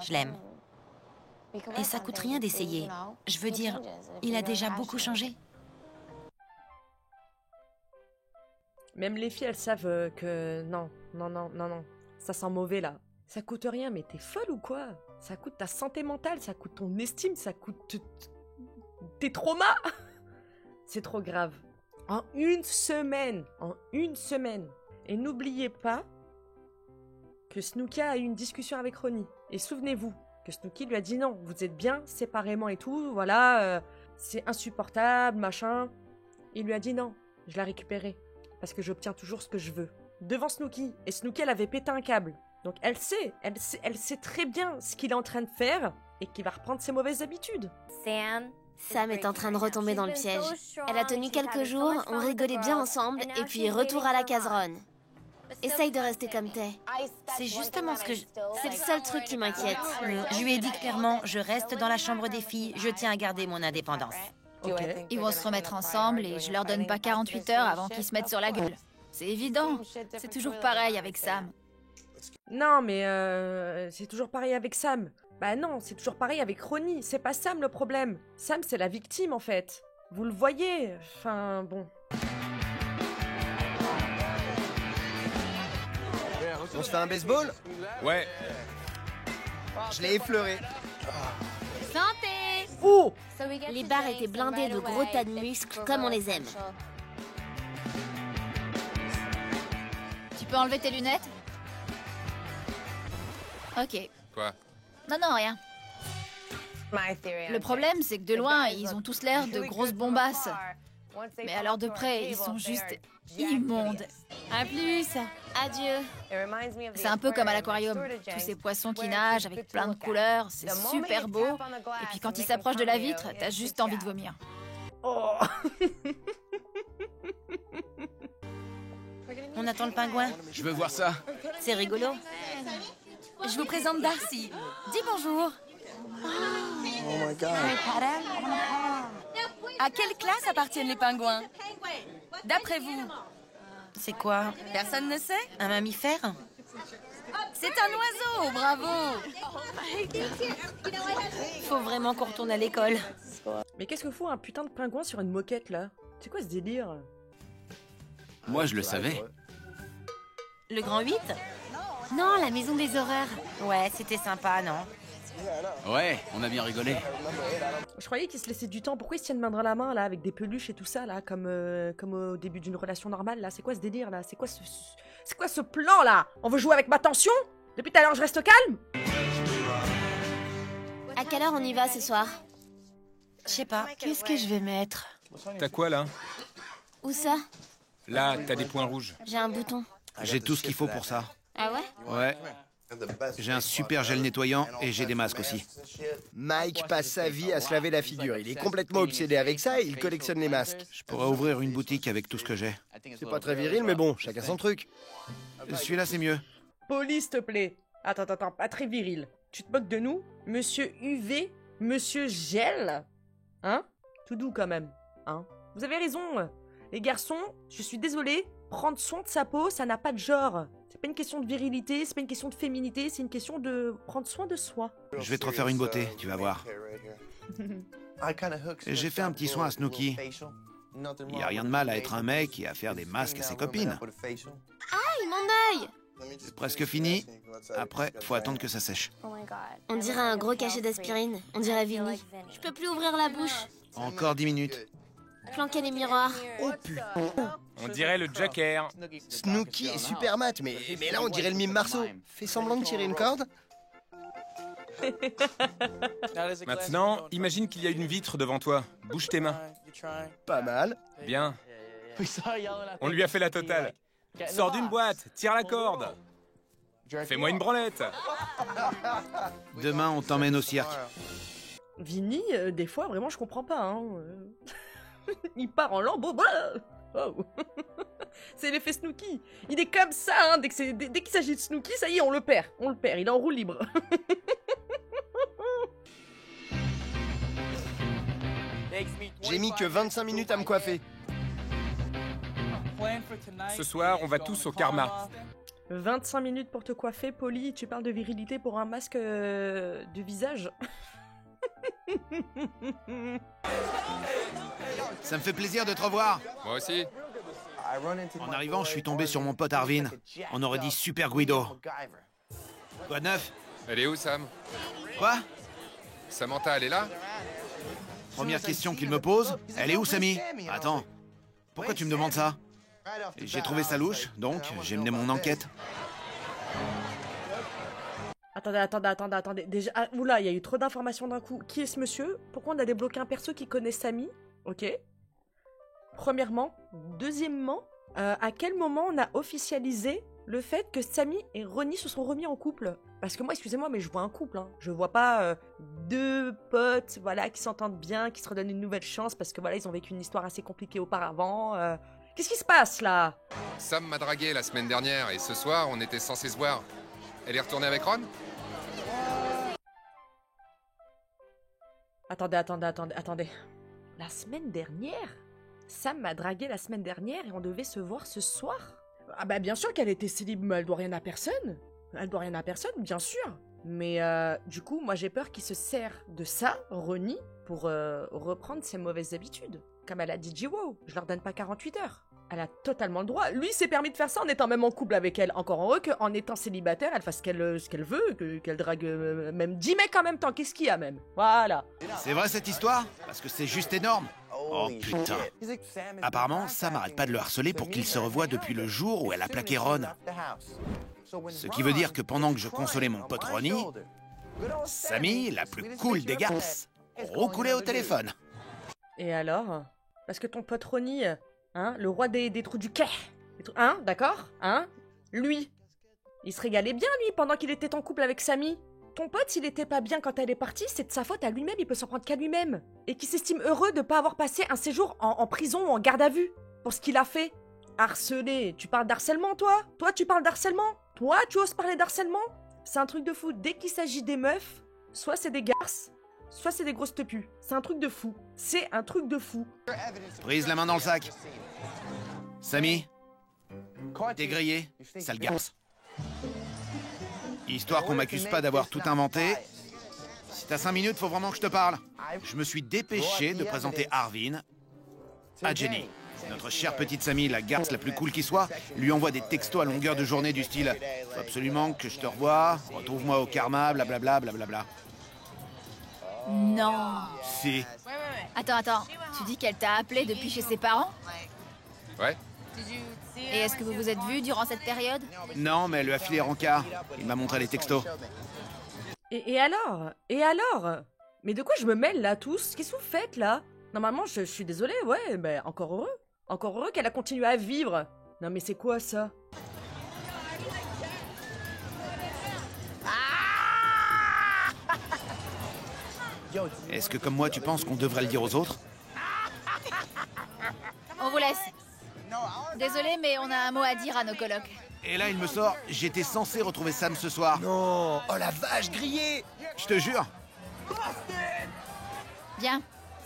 Je l'aime. Et ça coûte rien d'essayer. Je veux dire, il a déjà beaucoup changé. Même les filles, elles savent que non, ça sent mauvais là. Ça coûte rien, mais t'es folle ou quoi? Ça coûte ta santé mentale, ça coûte ton estime, ça coûte tes traumas. C'est trop grave. En une semaine. Et n'oubliez pas que Snooki a eu une discussion avec Ronnie. Et souvenez-vous que Snooki lui a dit non, vous êtes bien séparément et tout, voilà, c'est insupportable, machin. Il lui a dit non, je l'ai récupéré. Parce que j'obtiens toujours ce que je veux. Devant Snooki. Et Snooki, elle avait pété un câble. Donc elle sait très bien ce qu'il est en train de faire et qu'il va reprendre ses mauvaises habitudes. Sam est en train de retomber dans le piège. Elle a tenu quelques jours, on rigolait bien ensemble, et puis retour à la case Ron. Essaye de rester comme t'es. C'est justement ce que je... C'est le seul truc qui m'inquiète. Je lui ai dit clairement, je reste dans la chambre des filles, je tiens à garder mon indépendance. Ok. Ils vont se remettre ensemble et je leur donne pas 48 heures avant qu'ils se mettent sur la gueule. C'est évident. C'est toujours pareil avec Sam. Non, mais c'est toujours pareil avec Sam. Bah non, c'est toujours pareil avec Ronnie. C'est pas Sam le problème. Sam, c'est la victime en fait. Vous le voyez. Enfin, bon. On se fait un baseball? Ouais, Je l'ai effleuré. Santé! Oh! Les bars étaient blindés de gros tas de muscles comme on les aime. Tu peux enlever tes lunettes? Ok. Quoi? Non, rien. Le problème, c'est que de loin, ils ont tous l'air de grosses bombasses. Mais alors de près, ils sont juste immondes. À plus. Adieu. C'est un peu comme à l'aquarium. Tous ces poissons qui nagent avec plein de couleurs, c'est super beau. Et puis quand ils s'approchent de la vitre, t'as juste envie de vomir. Oh. On attend le pingouin. Je veux voir ça. C'est rigolo. Je vous présente Darcy. Dis bonjour. Oh my God. À quelle classe appartiennent les pingouins? D'après vous? C'est quoi? Personne ne sait? Un mammifère? C'est un oiseau, bravo! Faut vraiment qu'on retourne à l'école. Mais qu'est-ce que fout un putain de pingouin sur une moquette, là? C'est quoi ce délire? Moi, je le savais. Le grand 8? Non, la maison des horreurs. Ouais, c'était sympa, non? Ouais, on a bien rigolé. Je croyais qu'ils se laissaient du temps. Pourquoi ils se tiennent main dans la main, là, avec des peluches et tout ça, là, comme au début d'une relation normale, là? C'est quoi ce délire, là? C'est quoi ce plan, là? On veut jouer avec ma tension? Depuis tout à l'heure, je reste calme? À quelle heure on y va ce soir? Je sais pas. Qu'est-ce que je vais mettre? T'as quoi, là? Où ça? Là, t'as des points rouges. J'ai un bouton. J'ai tout ce qu'il faut pour ça. Ah ouais? Ouais. J'ai un super gel nettoyant et j'ai des masques aussi. Mike passe sa vie à se laver la figure. Il est complètement obsédé avec ça et il collectionne les masques. Je pourrais ouvrir une boutique avec tout ce que j'ai. C'est pas très viril, mais bon, chacun son truc. Celui-là, c'est mieux. Poli, s'il te plaît. Attends, pas très viril. Tu te moques de nous? Monsieur UV? Monsieur Gel? Hein? Tout doux quand même. Hein? Vous avez raison. Les garçons, je suis désolée, prendre soin de sa peau, ça n'a pas de genre. C'est pas une question de virilité, c'est pas une question de féminité, c'est une question de prendre soin de soi. Je vais te refaire une beauté, tu vas voir. J'ai fait un petit soin à Snooki. Il n'y a rien de mal à être un mec et à faire des masques à ses copines. Aïe, mon œil! C'est presque fini. Après, faut attendre que ça sèche. On dirait un gros cachet d'aspirine. On dirait Vinny. Je peux plus ouvrir la bouche. Encore 10 minutes. Planquer les miroirs. Oh putain. On dirait le Joker. Snooki est super mat, mais là on dirait le mime Marceau. Fais semblant de tirer une corde. Maintenant, imagine qu'il y a une vitre devant toi. Bouge tes mains. Pas mal. Bien. On lui a fait la totale. Sors d'une boîte, tire la corde. Fais-moi une branlette. Demain, on t'emmène au cirque. Vinny, des fois, vraiment, je comprends pas. Hein. Il part en lambeaux. Oh. C'est l'effet Snooki. Il est comme ça, hein. Dès qu'il s'agit de Snooki, ça y est, on le perd. Il est en roue libre. J'ai mis que 25 minutes à me coiffer. Ce soir, on va tous au karma. 25 minutes pour te coiffer, Polly. Tu parles de virilité pour un masque de visage. Ça me fait plaisir de te revoir. Moi aussi. En arrivant, je suis tombé sur mon pote Arvin. On aurait dit Super Guido. Quoi de neuf? Elle est où, Sam? Quoi? Samantha, elle est là? Première question qu'il me pose, elle est où, Sammy? Attends, pourquoi tu me demandes ça? J'ai trouvé ça louche, donc j'ai mené mon enquête. Attendez. Déjà, oula, il y a eu trop d'informations d'un coup. Qui est ce monsieur? Pourquoi on a débloqué un perso qui connaît Sammy? Ok. Premièrement. Deuxièmement, à quel moment on a officialisé le fait que Sammy et Ronnie se sont remis en couple? Parce que moi, excusez-moi, mais je vois un couple. Hein. Je vois pas deux potes, voilà, qui s'entendent bien, qui se redonnent une nouvelle chance parce que voilà, ils ont vécu une histoire assez compliquée auparavant. Qu'est-ce qui se passe là? Sam m'a dragué la semaine dernière et ce soir, on était censé se voir. Elle est retournée avec Ron? Attendez. La semaine dernière? Sam m'a dragué la semaine dernière et on devait se voir ce soir? Ah bah bien sûr qu'elle était célib, mais elle doit rien à personne. Elle doit rien à personne, bien sûr. Mais du coup, moi j'ai peur qu'il se sert de ça, Ronnie, pour reprendre ses mauvaises habitudes. Comme elle a dit Jiwo, je leur donne pas 48 heures. Elle a totalement le droit. Lui s'est permis de faire ça en étant même en couple avec elle. Encore heureux qu'en étant célibataire, elle fasse ce qu'elle veut, qu'elle drague même 10 mecs en même temps. Qu'est-ce qu'il y a même? Voilà. C'est vrai cette histoire? Parce que c'est juste énorme. Oh putain. Apparemment, Sam n'arrête pas de le harceler pour qu'il se revoie depuis le jour où elle a plaqué Ron. Ce qui veut dire que pendant que je consolais mon pote Ronnie, Sammy, la plus cool des garces, roucoulée au téléphone. Et alors? Parce que ton pote Ronnie, hein, le roi des trous du quai, hein, d'accord? Hein? Lui, il se régalait bien, lui, pendant qu'il était en couple avec Sammy. Ton pote, s'il était pas bien quand elle est partie, c'est de sa faute à lui-même, il peut s'en prendre qu'à lui-même. Et qui s'estime heureux de pas avoir passé un séjour en prison ou en garde à vue. Pour ce qu'il a fait. Harcelé. Tu parles d'harcèlement, toi? Toi, tu parles d'harcèlement? Toi, tu oses parler d'harcèlement? C'est un truc de fou. Dès qu'il s'agit des meufs, soit c'est des garces, soit c'est des grosses tepues. C'est un truc de fou. C'est un truc de fou. Prise la main dans le sac. Sammy, t'es grillé, sale garce. Histoire qu'on m'accuse pas d'avoir tout inventé, si t'as 5 minutes, faut vraiment que je te parle. Je me suis dépêché de présenter Arvin à Jenny. Notre chère petite Sammy, la garce la plus cool qui soit, lui envoie des textos à longueur de journée du style « Faut absolument que je te revoie, retrouve-moi au karma, blablabla, blablabla. » Non. Si. Attends, tu dis qu'elle t'a appelé depuis chez ses parents? Ouais. Et est-ce que vous vous êtes vus durant cette période? Non, mais elle lui a filé rencard. Il m'a montré les textos. Et alors? Et alors? Mais de quoi je me mêle là tous? Qu'est-ce que vous faites là? Normalement, je suis désolée, ouais, mais encore heureux. Encore heureux qu'elle a continué à vivre. Non mais c'est quoi ça? Est-ce que comme moi, tu penses qu'on devrait le dire aux autres? On vous laisse. Désolé, mais on a un mot à dire à nos colocs. Et là, il me sort, j'étais censé retrouver Sam ce soir. Non. Oh la vache, grillé. Je te jure. Bien.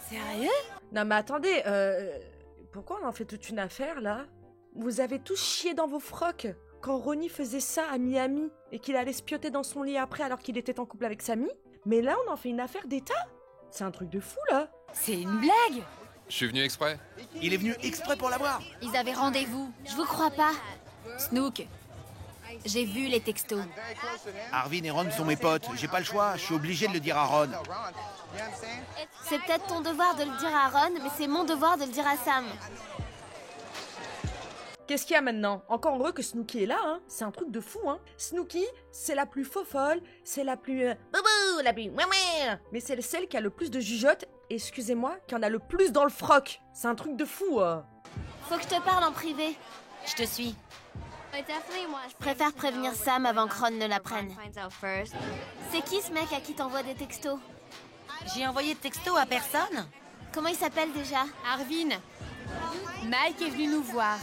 Sérieux? Non mais attendez, pourquoi on en fait toute une affaire là? Vous avez tous chié dans vos frocs quand Ronnie faisait ça à Miami et qu'il allait se pioter dans son lit après alors qu'il était en couple avec Sammy? Mais là on en fait une affaire d'état? C'est un truc de fou là. C'est une blague. Je suis venu exprès. Il est venu exprès pour la voir. Ils avaient rendez-vous. Je vous crois pas. Snook, j'ai vu les textos. Arvin et Ron sont mes potes. J'ai pas le choix. Je suis obligé de le dire à Ron. C'est peut-être ton devoir de le dire à Ron, mais c'est mon devoir de le dire à Sam. Qu'est-ce qu'il y a maintenant? Encore heureux que Snooki est là, hein. C'est un truc de fou, hein. Snooki, c'est la plus faux-folle, c'est la plus... boubou, la plus... mais c'est celle qui a le plus de jugeotes, et excusez-moi, qui en a le plus dans le froc. C'est un truc de fou, Faut que je te parle en privé. Je te suis. Je préfère prévenir Sam avant que Ron ne l'apprenne. C'est qui ce mec à qui t'envoie des textos? J'ai envoyé de texto à personne. Comment il s'appelle déjà? Arvin, Mike est venu nous voir.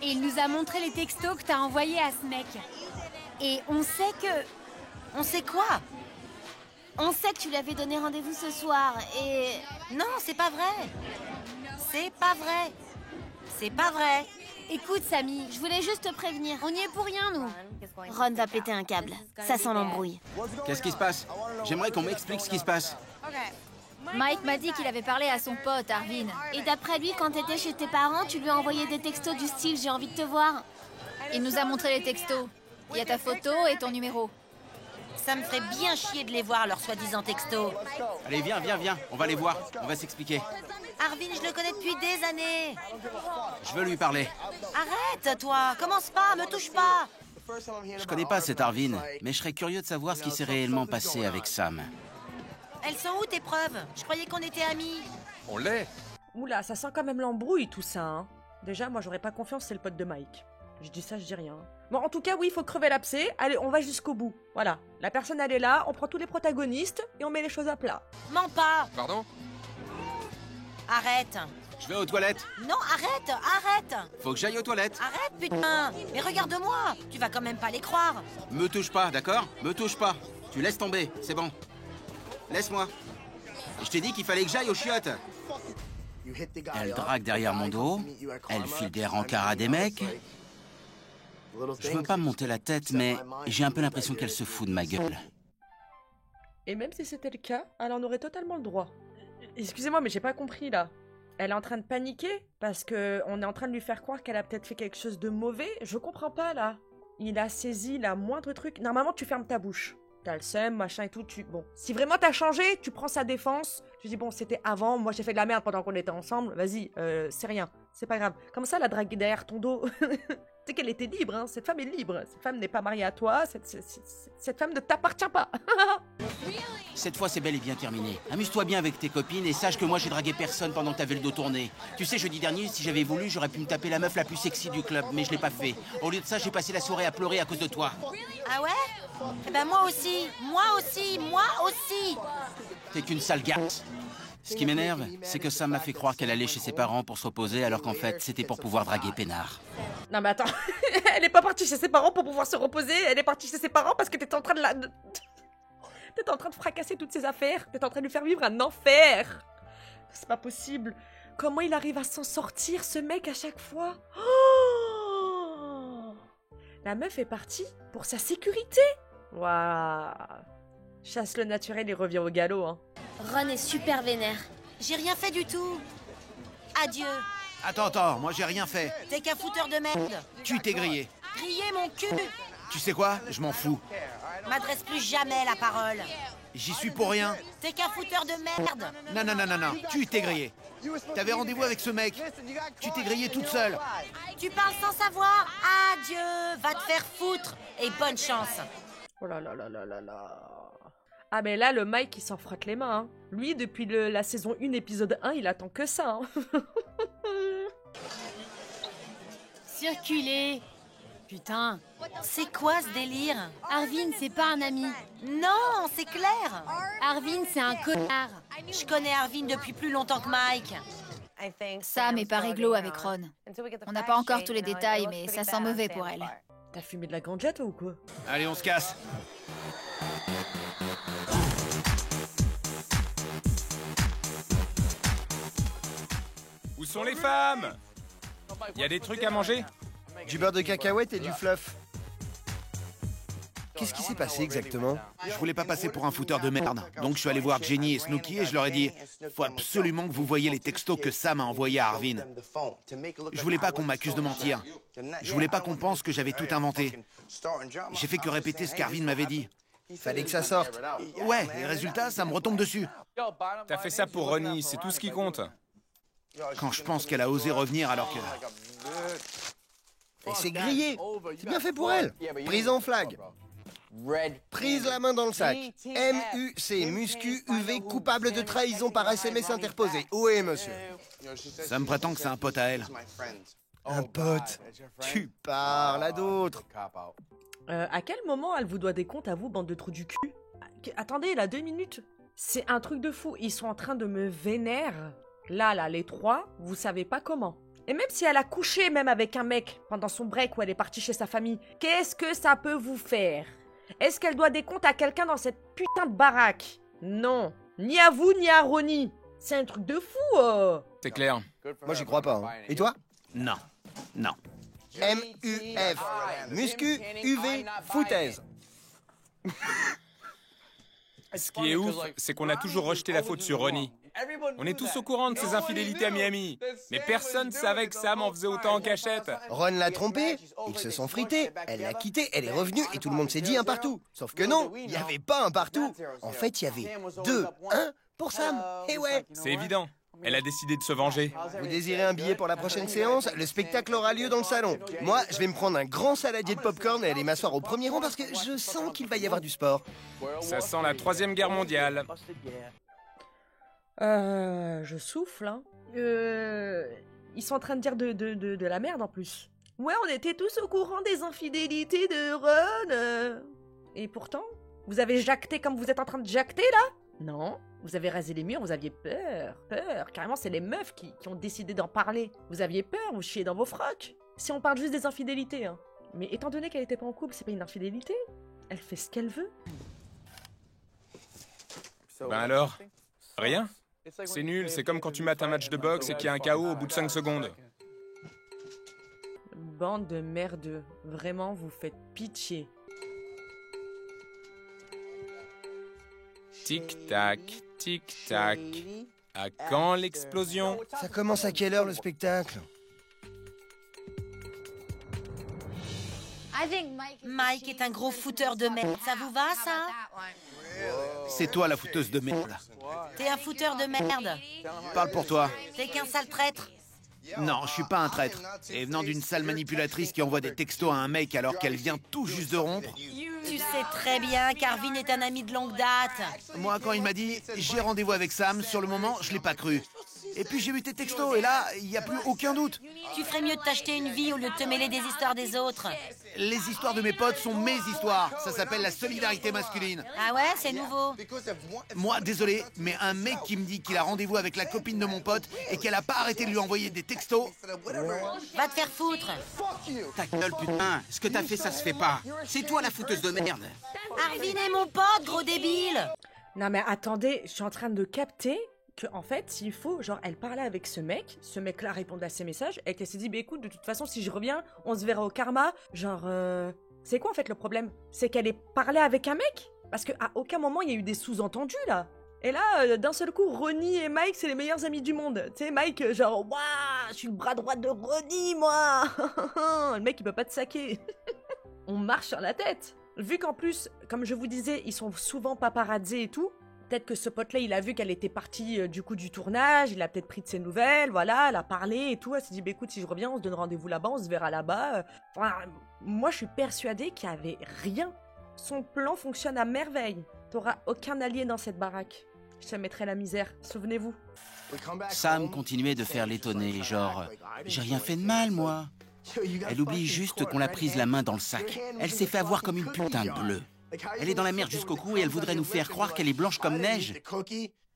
Et il nous a montré les textos que t'as envoyés à ce mec. Et on sait que... On sait quoi? On sait que tu lui avais donné rendez-vous ce soir et... Non, c'est pas vrai. C'est pas vrai. C'est pas vrai. Écoute, Sammy, Je voulais juste te prévenir. on n'y est pour rien, nous. Ron va péter un câble. Ça sent l'embrouille. Qu'est-ce qui se passe? J'aimerais qu'on m'explique ce qui se passe. Mike m'a dit qu'il avait parlé à son pote, Arvin. Et d'après lui, quand t'étais chez tes parents, tu lui as envoyé des textos du style « J'ai envie de te voir ». Il nous a montré les textos. Il y a ta photo et ton numéro. Ça me ferait bien chier de les voir, leurs soi-disant textos. Allez, viens. On va les voir. On va s'expliquer. Arvin, je le connais depuis des années. Je veux lui parler. Arrête, toi. Commence pas, me touche pas. Je connais pas cet Arvin, mais je serais curieux de savoir ce qui s'est réellement passé avec Sam. Elles sont où tes preuves? Je croyais qu'on était amis. On l'est. Oula, ça sent quand même l'embrouille tout ça, hein. Déjà, moi j'aurais pas confiance, c'est le pote de Mike. Je dis ça, je dis rien. Bon, en tout cas, oui, il faut crever l'abcès. Allez, on va jusqu'au bout. Voilà. La personne, elle est là, on prend tous les protagonistes et on met les choses à plat. Mens pas. Pardon? Arrête. Je vais aux toilettes. Non, arrête. Faut que j'aille aux toilettes. Arrête, putain. Mais regarde-moi. Tu vas quand même pas les croire. Me touche pas, d'accord? Me touche pas. Tu laisses tomber, c'est bon. Laisse-moi. Je t'ai dit qu'il fallait que j'aille aux chiottes. Elle drague derrière mon dos. Elle file des rencarts à des mecs. Je veux pas me monter la tête, mais j'ai un peu l'impression qu'elle se fout de ma gueule. Et même si c'était le cas, elle en aurait totalement le droit. Excusez-moi, mais j'ai pas compris là. Elle est en train de paniquer parce que on est en train de lui faire croire qu'elle a peut-être fait quelque chose de mauvais. Je comprends pas là. Il a saisi la moindre truc. Normalement, tu fermes ta bouche. T'as le seum, machin et tout. Bon, si vraiment t'as changé, tu prends sa défense. Tu dis bon, c'était avant. Moi, j'ai fait de la merde pendant qu'on était ensemble. Vas-y, c'est rien. C'est pas grave. Comme ça, la drague derrière ton dos. C'est qu'elle était libre, hein. Cette femme est libre. Cette femme n'est pas mariée à toi. Cette femme ne t'appartient pas. Cette fois, c'est bel et bien terminé. Amuse-toi bien avec tes copines et sache que moi, j'ai dragué personne pendant que t'avais le dos tourné. Tu sais, jeudi dernier, si j'avais voulu, j'aurais pu me taper la meuf la plus sexy du club, mais je l'ai pas fait. Au lieu de ça, j'ai passé la soirée à pleurer à cause de toi. Ah ouais? Eh ben moi aussi, moi aussi, moi aussi. T'es qu'une sale garce. Ce qui m'énerve, c'est que Sam m'a fait croire qu'elle allait chez ses parents pour se reposer, alors qu'en fait, c'était pour pouvoir draguer Peinard. Non mais attends, elle est pas partie chez ses parents pour pouvoir se reposer, elle est partie chez ses parents parce que t'étais en train de la... T'étais en train de fracasser toutes ses affaires, t'étais en train de lui faire vivre un enfer. C'est pas possible. Comment il arrive à s'en sortir, ce mec, à chaque fois? Oh, la meuf est partie pour sa sécurité. Waouh. Chasse le naturel et revient au galop, hein. Ron est super vénère. J'ai rien fait du tout. Adieu. Attends, moi j'ai rien fait. T'es qu'un fouteur de merde. Tu t'es grillé. Grillé mon cul. Tu sais quoi? Je m'en fous. M'adresse plus jamais la parole. J'y suis pour rien. T'es qu'un fouteur de merde. Non. Tu t'es grillé. T'avais rendez-vous avec ce mec. Tu t'es grillé toute seule. Tu parles sans savoir. Adieu. Va te faire foutre. Et bonne chance. Oh là là là là là là. Ah mais là, le Mike, il s'en frotte les mains. Hein. Lui, depuis la saison 1, épisode 1, il attend que ça. Hein. Circuler. Putain. C'est quoi ce délire? Arvin, c'est pas un ami. Non, c'est clair. Arvin, c'est un connard. Je connais Arvin depuis plus longtemps que Mike. Sam est pas réglo avec Ron. On n'a pas encore tous les détails, mais ça sent mauvais pour elle. T'as fumé de la ganja, toi, ou quoi? Allez, on se casse. Où sont les femmes? Y a des trucs à manger? Du beurre de cacahuète et du fluff. Qu'est-ce qui s'est passé exactement? Je voulais pas passer pour un fouteur de merde, donc je suis allé voir Jenny et Snooki et je leur ai dit « Faut absolument que vous voyiez les textos que Sam a envoyés à Arvin. » Je voulais pas qu'on m'accuse de mentir. Je voulais pas qu'on pense que j'avais tout inventé. J'ai fait que répéter ce qu'Arvin m'avait dit. Fallait que ça sorte. Ouais, et résultat, ça me retombe dessus. T'as fait ça pour Ronnie, c'est tout ce qui compte. Quand je pense qu'elle a osé revenir alors que... Et c'est grillé. C'est bien fait pour elle. Prise en flag. Prise la main dans le sac. MUC, muscu, UV, coupable de trahison par SMS interposé. Où est monsieur? Ça me prétend que c'est un pote à elle. Un pote? Tu parles à d'autres. À quel moment elle vous doit des comptes à vous, bande de trous du cul? Attendez, là, 2 minutes. C'est un truc de fou. Ils sont en train de me vénérer. Là, les trois, vous savez pas comment. Et même si elle a couché même avec un mec pendant son break où elle est partie chez sa famille, qu'est-ce que ça peut vous faire? Est-ce qu'elle doit des comptes à quelqu'un dans cette putain de baraque? Non. Ni à vous, ni à Ronnie. C'est un truc de fou. C'est clair. Moi, j'y crois pas. Hein. Et toi? Non. MUF. Muscu, UV, foutaise. Ce qui est ouf, c'est qu'on a toujours rejeté la faute sur Ronnie. On est tous au courant de ses infidélités à Miami. Mais personne savait que Sam en faisait autant en cachette. Ron l'a trompée, ils se sont frités, elle l'a quitté, elle est revenue et tout le monde s'est dit un partout. Sauf que non, il n'y avait pas un partout. En fait, il y avait 2-1 pour Sam. Et ouais. C'est évident. Elle a décidé de se venger. Vous désirez un billet pour la prochaine séance? Le spectacle aura lieu dans le salon. Moi, je vais me prendre un grand saladier de popcorn et aller m'asseoir au premier rang parce que je sens qu'il va y avoir du sport. Ça sent la 3e guerre mondiale. Je souffle, hein. Ils sont en train de dire de la merde en plus. Ouais, on était tous au courant des infidélités de Ron. Et pourtant, vous avez jacté comme vous êtes en train de jacter là? Non, vous avez rasé les murs, vous aviez peur. Carrément, c'est les meufs qui ont décidé d'en parler. Vous aviez peur, vous chiez dans vos frocs. Si on parle juste des infidélités, hein. Mais étant donné qu'elle était pas en couple, c'est pas une infidélité. Elle fait ce qu'elle veut. Ben alors? Rien? C'est nul, c'est comme quand tu mates un match de boxe et qu'il y a un KO au bout de 5 secondes. Bande de merdeux. Vraiment, vous faites pitié. Tic-tac, tic-tac. À quand l'explosion? Ça commence à quelle heure le spectacle? Mike est un gros fouteur de merde. Ça vous va, ça? C'est toi la fouteuse de merde. T'es un fouteur de merde. Parle pour toi. T'es qu'un sale traître. Non, je suis pas un traître. Et venant d'une sale manipulatrice qui envoie des textos à un mec alors qu'elle vient tout juste de rompre. Tu sais très bien qu'Arvin est un ami de longue date. Moi, quand il m'a dit « j'ai rendez-vous avec Sam », sur le moment, je l'ai pas cru. Et puis j'ai vu tes textos, et là, il n'y a plus aucun doute. Tu ferais mieux de t'acheter une vie au lieu de te mêler des histoires des autres. Les histoires de mes potes sont mes histoires. Ça s'appelle la solidarité masculine. Ah ouais, c'est nouveau. Moi, désolé, mais un mec qui me dit qu'il a rendez-vous avec la copine de mon pote et qu'elle a pas arrêté de lui envoyer des textos... Va te faire foutre. Ta gueule, putain. Ce que t'as fait, ça se fait pas. C'est toi la fouteuse de merde. Arvin est mon pote, gros débile. Non mais attendez, je suis en train de capter que en fait, s'il faut, genre, elle parlait avec ce mec-là répondait à ses messages, et qu'elle s'est dit, bah écoute, de toute façon, si je reviens, on se verra au karma. Genre, c'est quoi en fait le problème? C'est qu'elle est parlé avec un mec? Parce qu'à aucun moment il y a eu des sous-entendus là. Et là, d'un seul coup, Ronnie et Mike, c'est les meilleurs amis du monde. Tu sais, Mike, genre, waouh, je suis le bras droit de Ronnie, moi. Le mec, il peut pas te saquer. On marche sur la tête. Vu qu'en plus, comme je vous disais, ils sont souvent paparazzés et tout, peut-être que ce pote-là, il a vu qu'elle était partie du coup du tournage, il a peut-être pris de ses nouvelles, voilà, elle a parlé et tout, elle s'est dit, bah écoute, si je reviens, on se donne rendez-vous là-bas, on se verra là-bas. Enfin, moi, je suis persuadée qu'il y avait rien. Son plan fonctionne à merveille. T'auras aucun allié dans cette baraque. Je te mettrai la misère, souvenez-vous. Sam continuait de faire l'étonner, genre « J'ai rien fait de mal, moi ». Elle oublie juste qu'on l'a prise la main dans le sac. Elle s'est fait avoir comme une putain de bleue. Elle est dans la merde jusqu'au cou et elle voudrait nous faire croire qu'elle est blanche comme neige.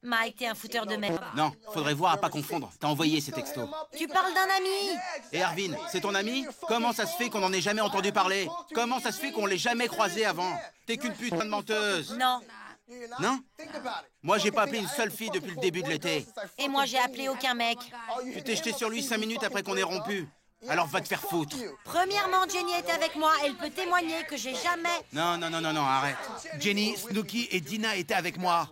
Mike, t'es un fouteur de merde. Non, faudrait voir à pas confondre. T'as envoyé ces textos. Tu parles d'un ami. Et Arvin, c'est ton ami? Comment ça se fait qu'on en ait jamais entendu parler? Comment ça se fait qu'on l'ait jamais croisé avant? T'es qu'une putain de menteuse. Non. Non? Moi, j'ai pas appelé une seule fille depuis le début de l'été. Et moi, j'ai appelé aucun mec. Tu t'es jeté sur lui 5 minutes après qu'on ait rompu. Alors va te faire foutre. Premièrement, Jenny était avec moi. Elle peut témoigner que j'ai jamais... Non, arrête. Jenny, Snooki et Dina étaient avec moi.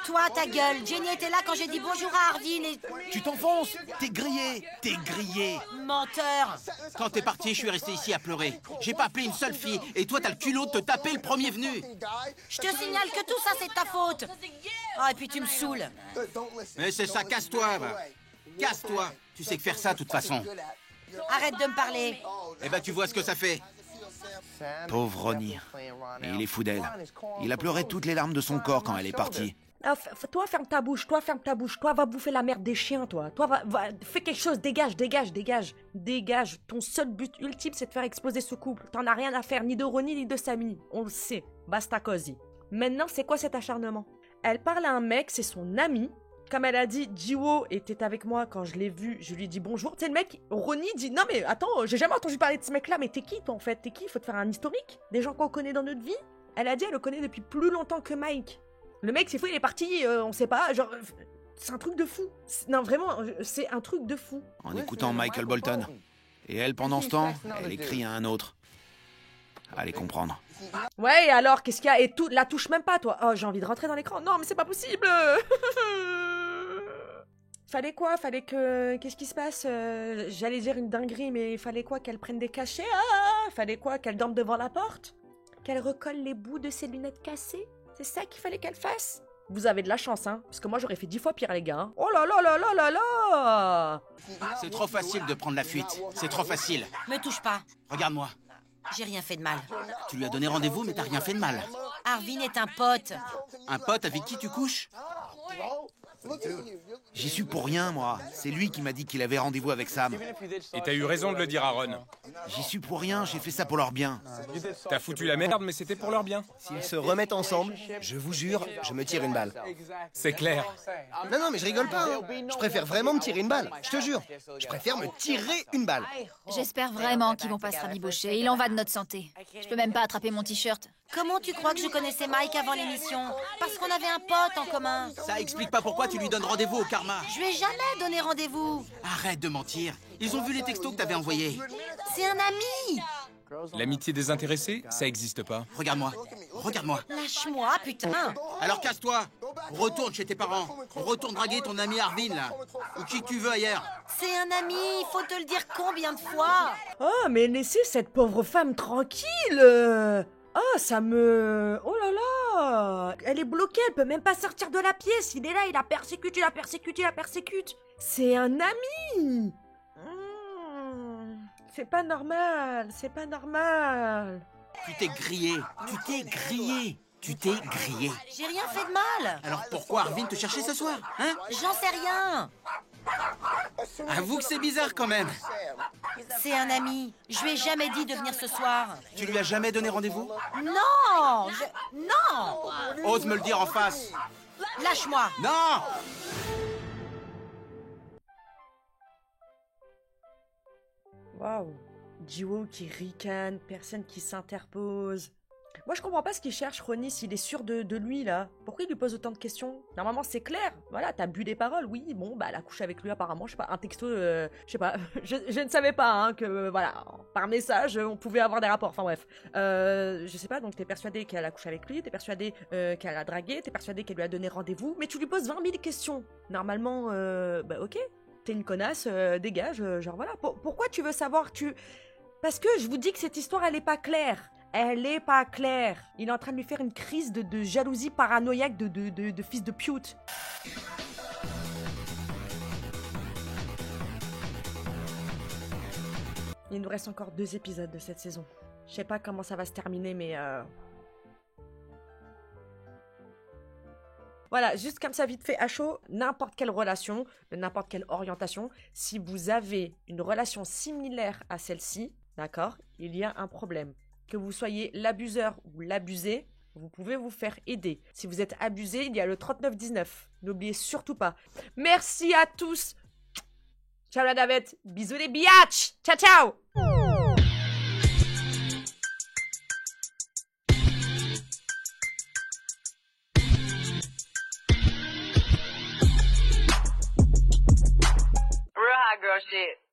Toi, ta gueule. Jenny était là quand j'ai dit bonjour à Arvin et... Tu t'enfonces. T'es grillé. Menteur. Quand t'es parti, je suis resté ici à pleurer. J'ai pas appelé une seule fille. Et toi, t'as le culot de te taper le premier venu. Je te signale que tout ça, c'est ta faute. Oh, et puis tu me saoules. Mais c'est ça, casse-toi, va. Casse-toi. Tu sais que faire ça, de toute façon. Arrête de me parler. Eh ben, tu vois ce que ça fait. Pauvre Ronnie. Et il est fou d'elle. Il a pleuré toutes les larmes de son corps quand elle est partie. Ah, toi, ferme ta bouche. Toi, va bouffer la merde des chiens, toi. Toi, fais quelque chose. Dégage. Dégage. Ton seul but ultime, c'est de faire exploser ce couple. T'en as rien à faire, ni de Ronnie, ni de Sammy. On le sait. Basta cosy. Maintenant, c'est quoi cet acharnement? Elle parle à un mec, c'est son ami. Comme elle a dit, Jiwo était avec moi quand je l'ai vu, je lui ai dit bonjour. Tu sais, le mec, Ronnie dit, non mais attends, j'ai jamais entendu parler de ce mec-là, mais t'es qui toi en fait? T'es qui? Faut te faire un historique? Des gens qu'on connaît dans notre vie? Elle a dit, elle le connaît depuis plus longtemps que Mike. Le mec, c'est fou, il est parti, on sait pas, genre... C'est un truc de fou. Non, vraiment, c'est un truc de fou. En écoutant Michael Bolton. Et elle, pendant ce temps, elle écrit à un autre. Allez comprendre. Ouais, et alors, qu'est-ce qu'il y a? Et tout, la touche même pas, toi. Oh, j'ai envie de rentrer dans l'écran. Non, mais c'est pas possible. Fallait quoi? Fallait que... Qu'est-ce qui se passe? J'allais dire une dinguerie, mais fallait quoi? Qu'elle prenne des cachets? Fallait quoi? Qu'elle dorme devant la porte? Qu'elle recolle les bouts de ses lunettes cassées? C'est ça qu'il fallait qu'elle fasse? Vous avez de la chance, hein? Parce que moi, j'aurais fait 10 fois pire, les gars. Hein. Oh là là là là là là! C'est trop facile de prendre la fuite. C'est trop facile. Me touche pas. Regarde-moi. J'ai rien fait de mal. Tu lui as donné rendez-vous, mais t'as rien fait de mal. Arvin est un pote. Un pote avec qui tu couches? J'y suis pour rien, moi. C'est lui qui m'a dit qu'il avait rendez-vous avec Sam. Et t'as eu raison de le dire à Ron. J'y suis pour rien, j'ai fait ça pour leur bien. T'as foutu la merde, mais c'était pour leur bien. S'ils se remettent ensemble, je vous jure, je me tire une balle. C'est clair. Non, mais je rigole pas. Hein. Je préfère vraiment me tirer une balle. Je te jure. Je préfère me tirer une balle. J'espère vraiment qu'ils vont pas se rabibocher. Il en va de notre santé. Je peux même pas attraper mon t-shirt. Comment tu crois que je connaissais Mike avant l'émission? Parce qu'on avait un pote en commun. Ça explique pas pourquoi tu lui donnes rendez-vous au karma. Je lui ai jamais donné rendez-vous. Arrête de mentir. Ils ont vu les textos que t'avais envoyés. C'est un ami. L'amitié désintéressée, ça existe pas. Regarde-moi. Lâche-moi, putain. Alors casse-toi. Retourne chez tes parents. Retourne draguer ton ami Arvin, là. Ou qui tu veux ailleurs. C'est un ami, il faut te le dire combien de fois? Oh, mais laissez cette pauvre femme tranquille. Oh, ça me... Oh là là! Elle est bloquée, elle peut même pas sortir de la pièce. Il est là, il la persécute. C'est un ami! C'est pas normal, c'est pas normal. Tu t'es grillé, tu t'es grillé, tu t'es grillé. J'ai rien fait de mal. Alors pourquoi Arvin te chercher ce soir, hein? J'en sais rien. Avoue que c'est bizarre quand même. C'est un ami. Je lui ai jamais dit de venir ce soir. Tu lui as jamais donné rendez-vous? Non, non. Ose me le dire en face. Lâche-moi. Non! Waouh. Jiwoo qui ricane, personne qui s'interpose. Moi, je comprends pas ce qu'il cherche, Ronnie, s'il est sûr de lui, là. Pourquoi il lui pose autant de questions? Normalement, c'est clair. Voilà, t'as bu des paroles, oui. Bon, bah, elle a couché avec lui, apparemment. Je sais pas, un texto, je sais pas. Je ne savais pas, hein, que, voilà, par message, on pouvait avoir des rapports. Enfin, bref. Je sais pas, donc t'es persuadé qu'elle a couché avec lui, t'es persuadé qu'elle a dragué, t'es persuadé qu'elle lui a donné rendez-vous, mais tu lui poses 20 000 questions. Normalement, bah, ok. T'es une connasse, dégage, genre, voilà. Pourquoi tu veux savoir, Parce que je vous dis que cette histoire, elle est pas claire. Elle est pas claire. Il est en train de lui faire une crise de jalousie paranoïaque de fils de pute. Il nous reste encore 2 épisodes de cette saison. Je sais pas comment ça va se terminer, mais voilà, juste comme ça, vite fait, à chaud, n'importe quelle relation, n'importe quelle orientation, si vous avez une relation similaire à celle-ci, d'accord, il y a un problème. Que vous soyez l'abuseur ou l'abusé, vous pouvez vous faire aider. Si vous êtes abusé, il y a le 3919. N'oubliez surtout pas. Merci à tous. Ciao la navette. Bisous les biatchs. Ciao, ciao. Girl shit.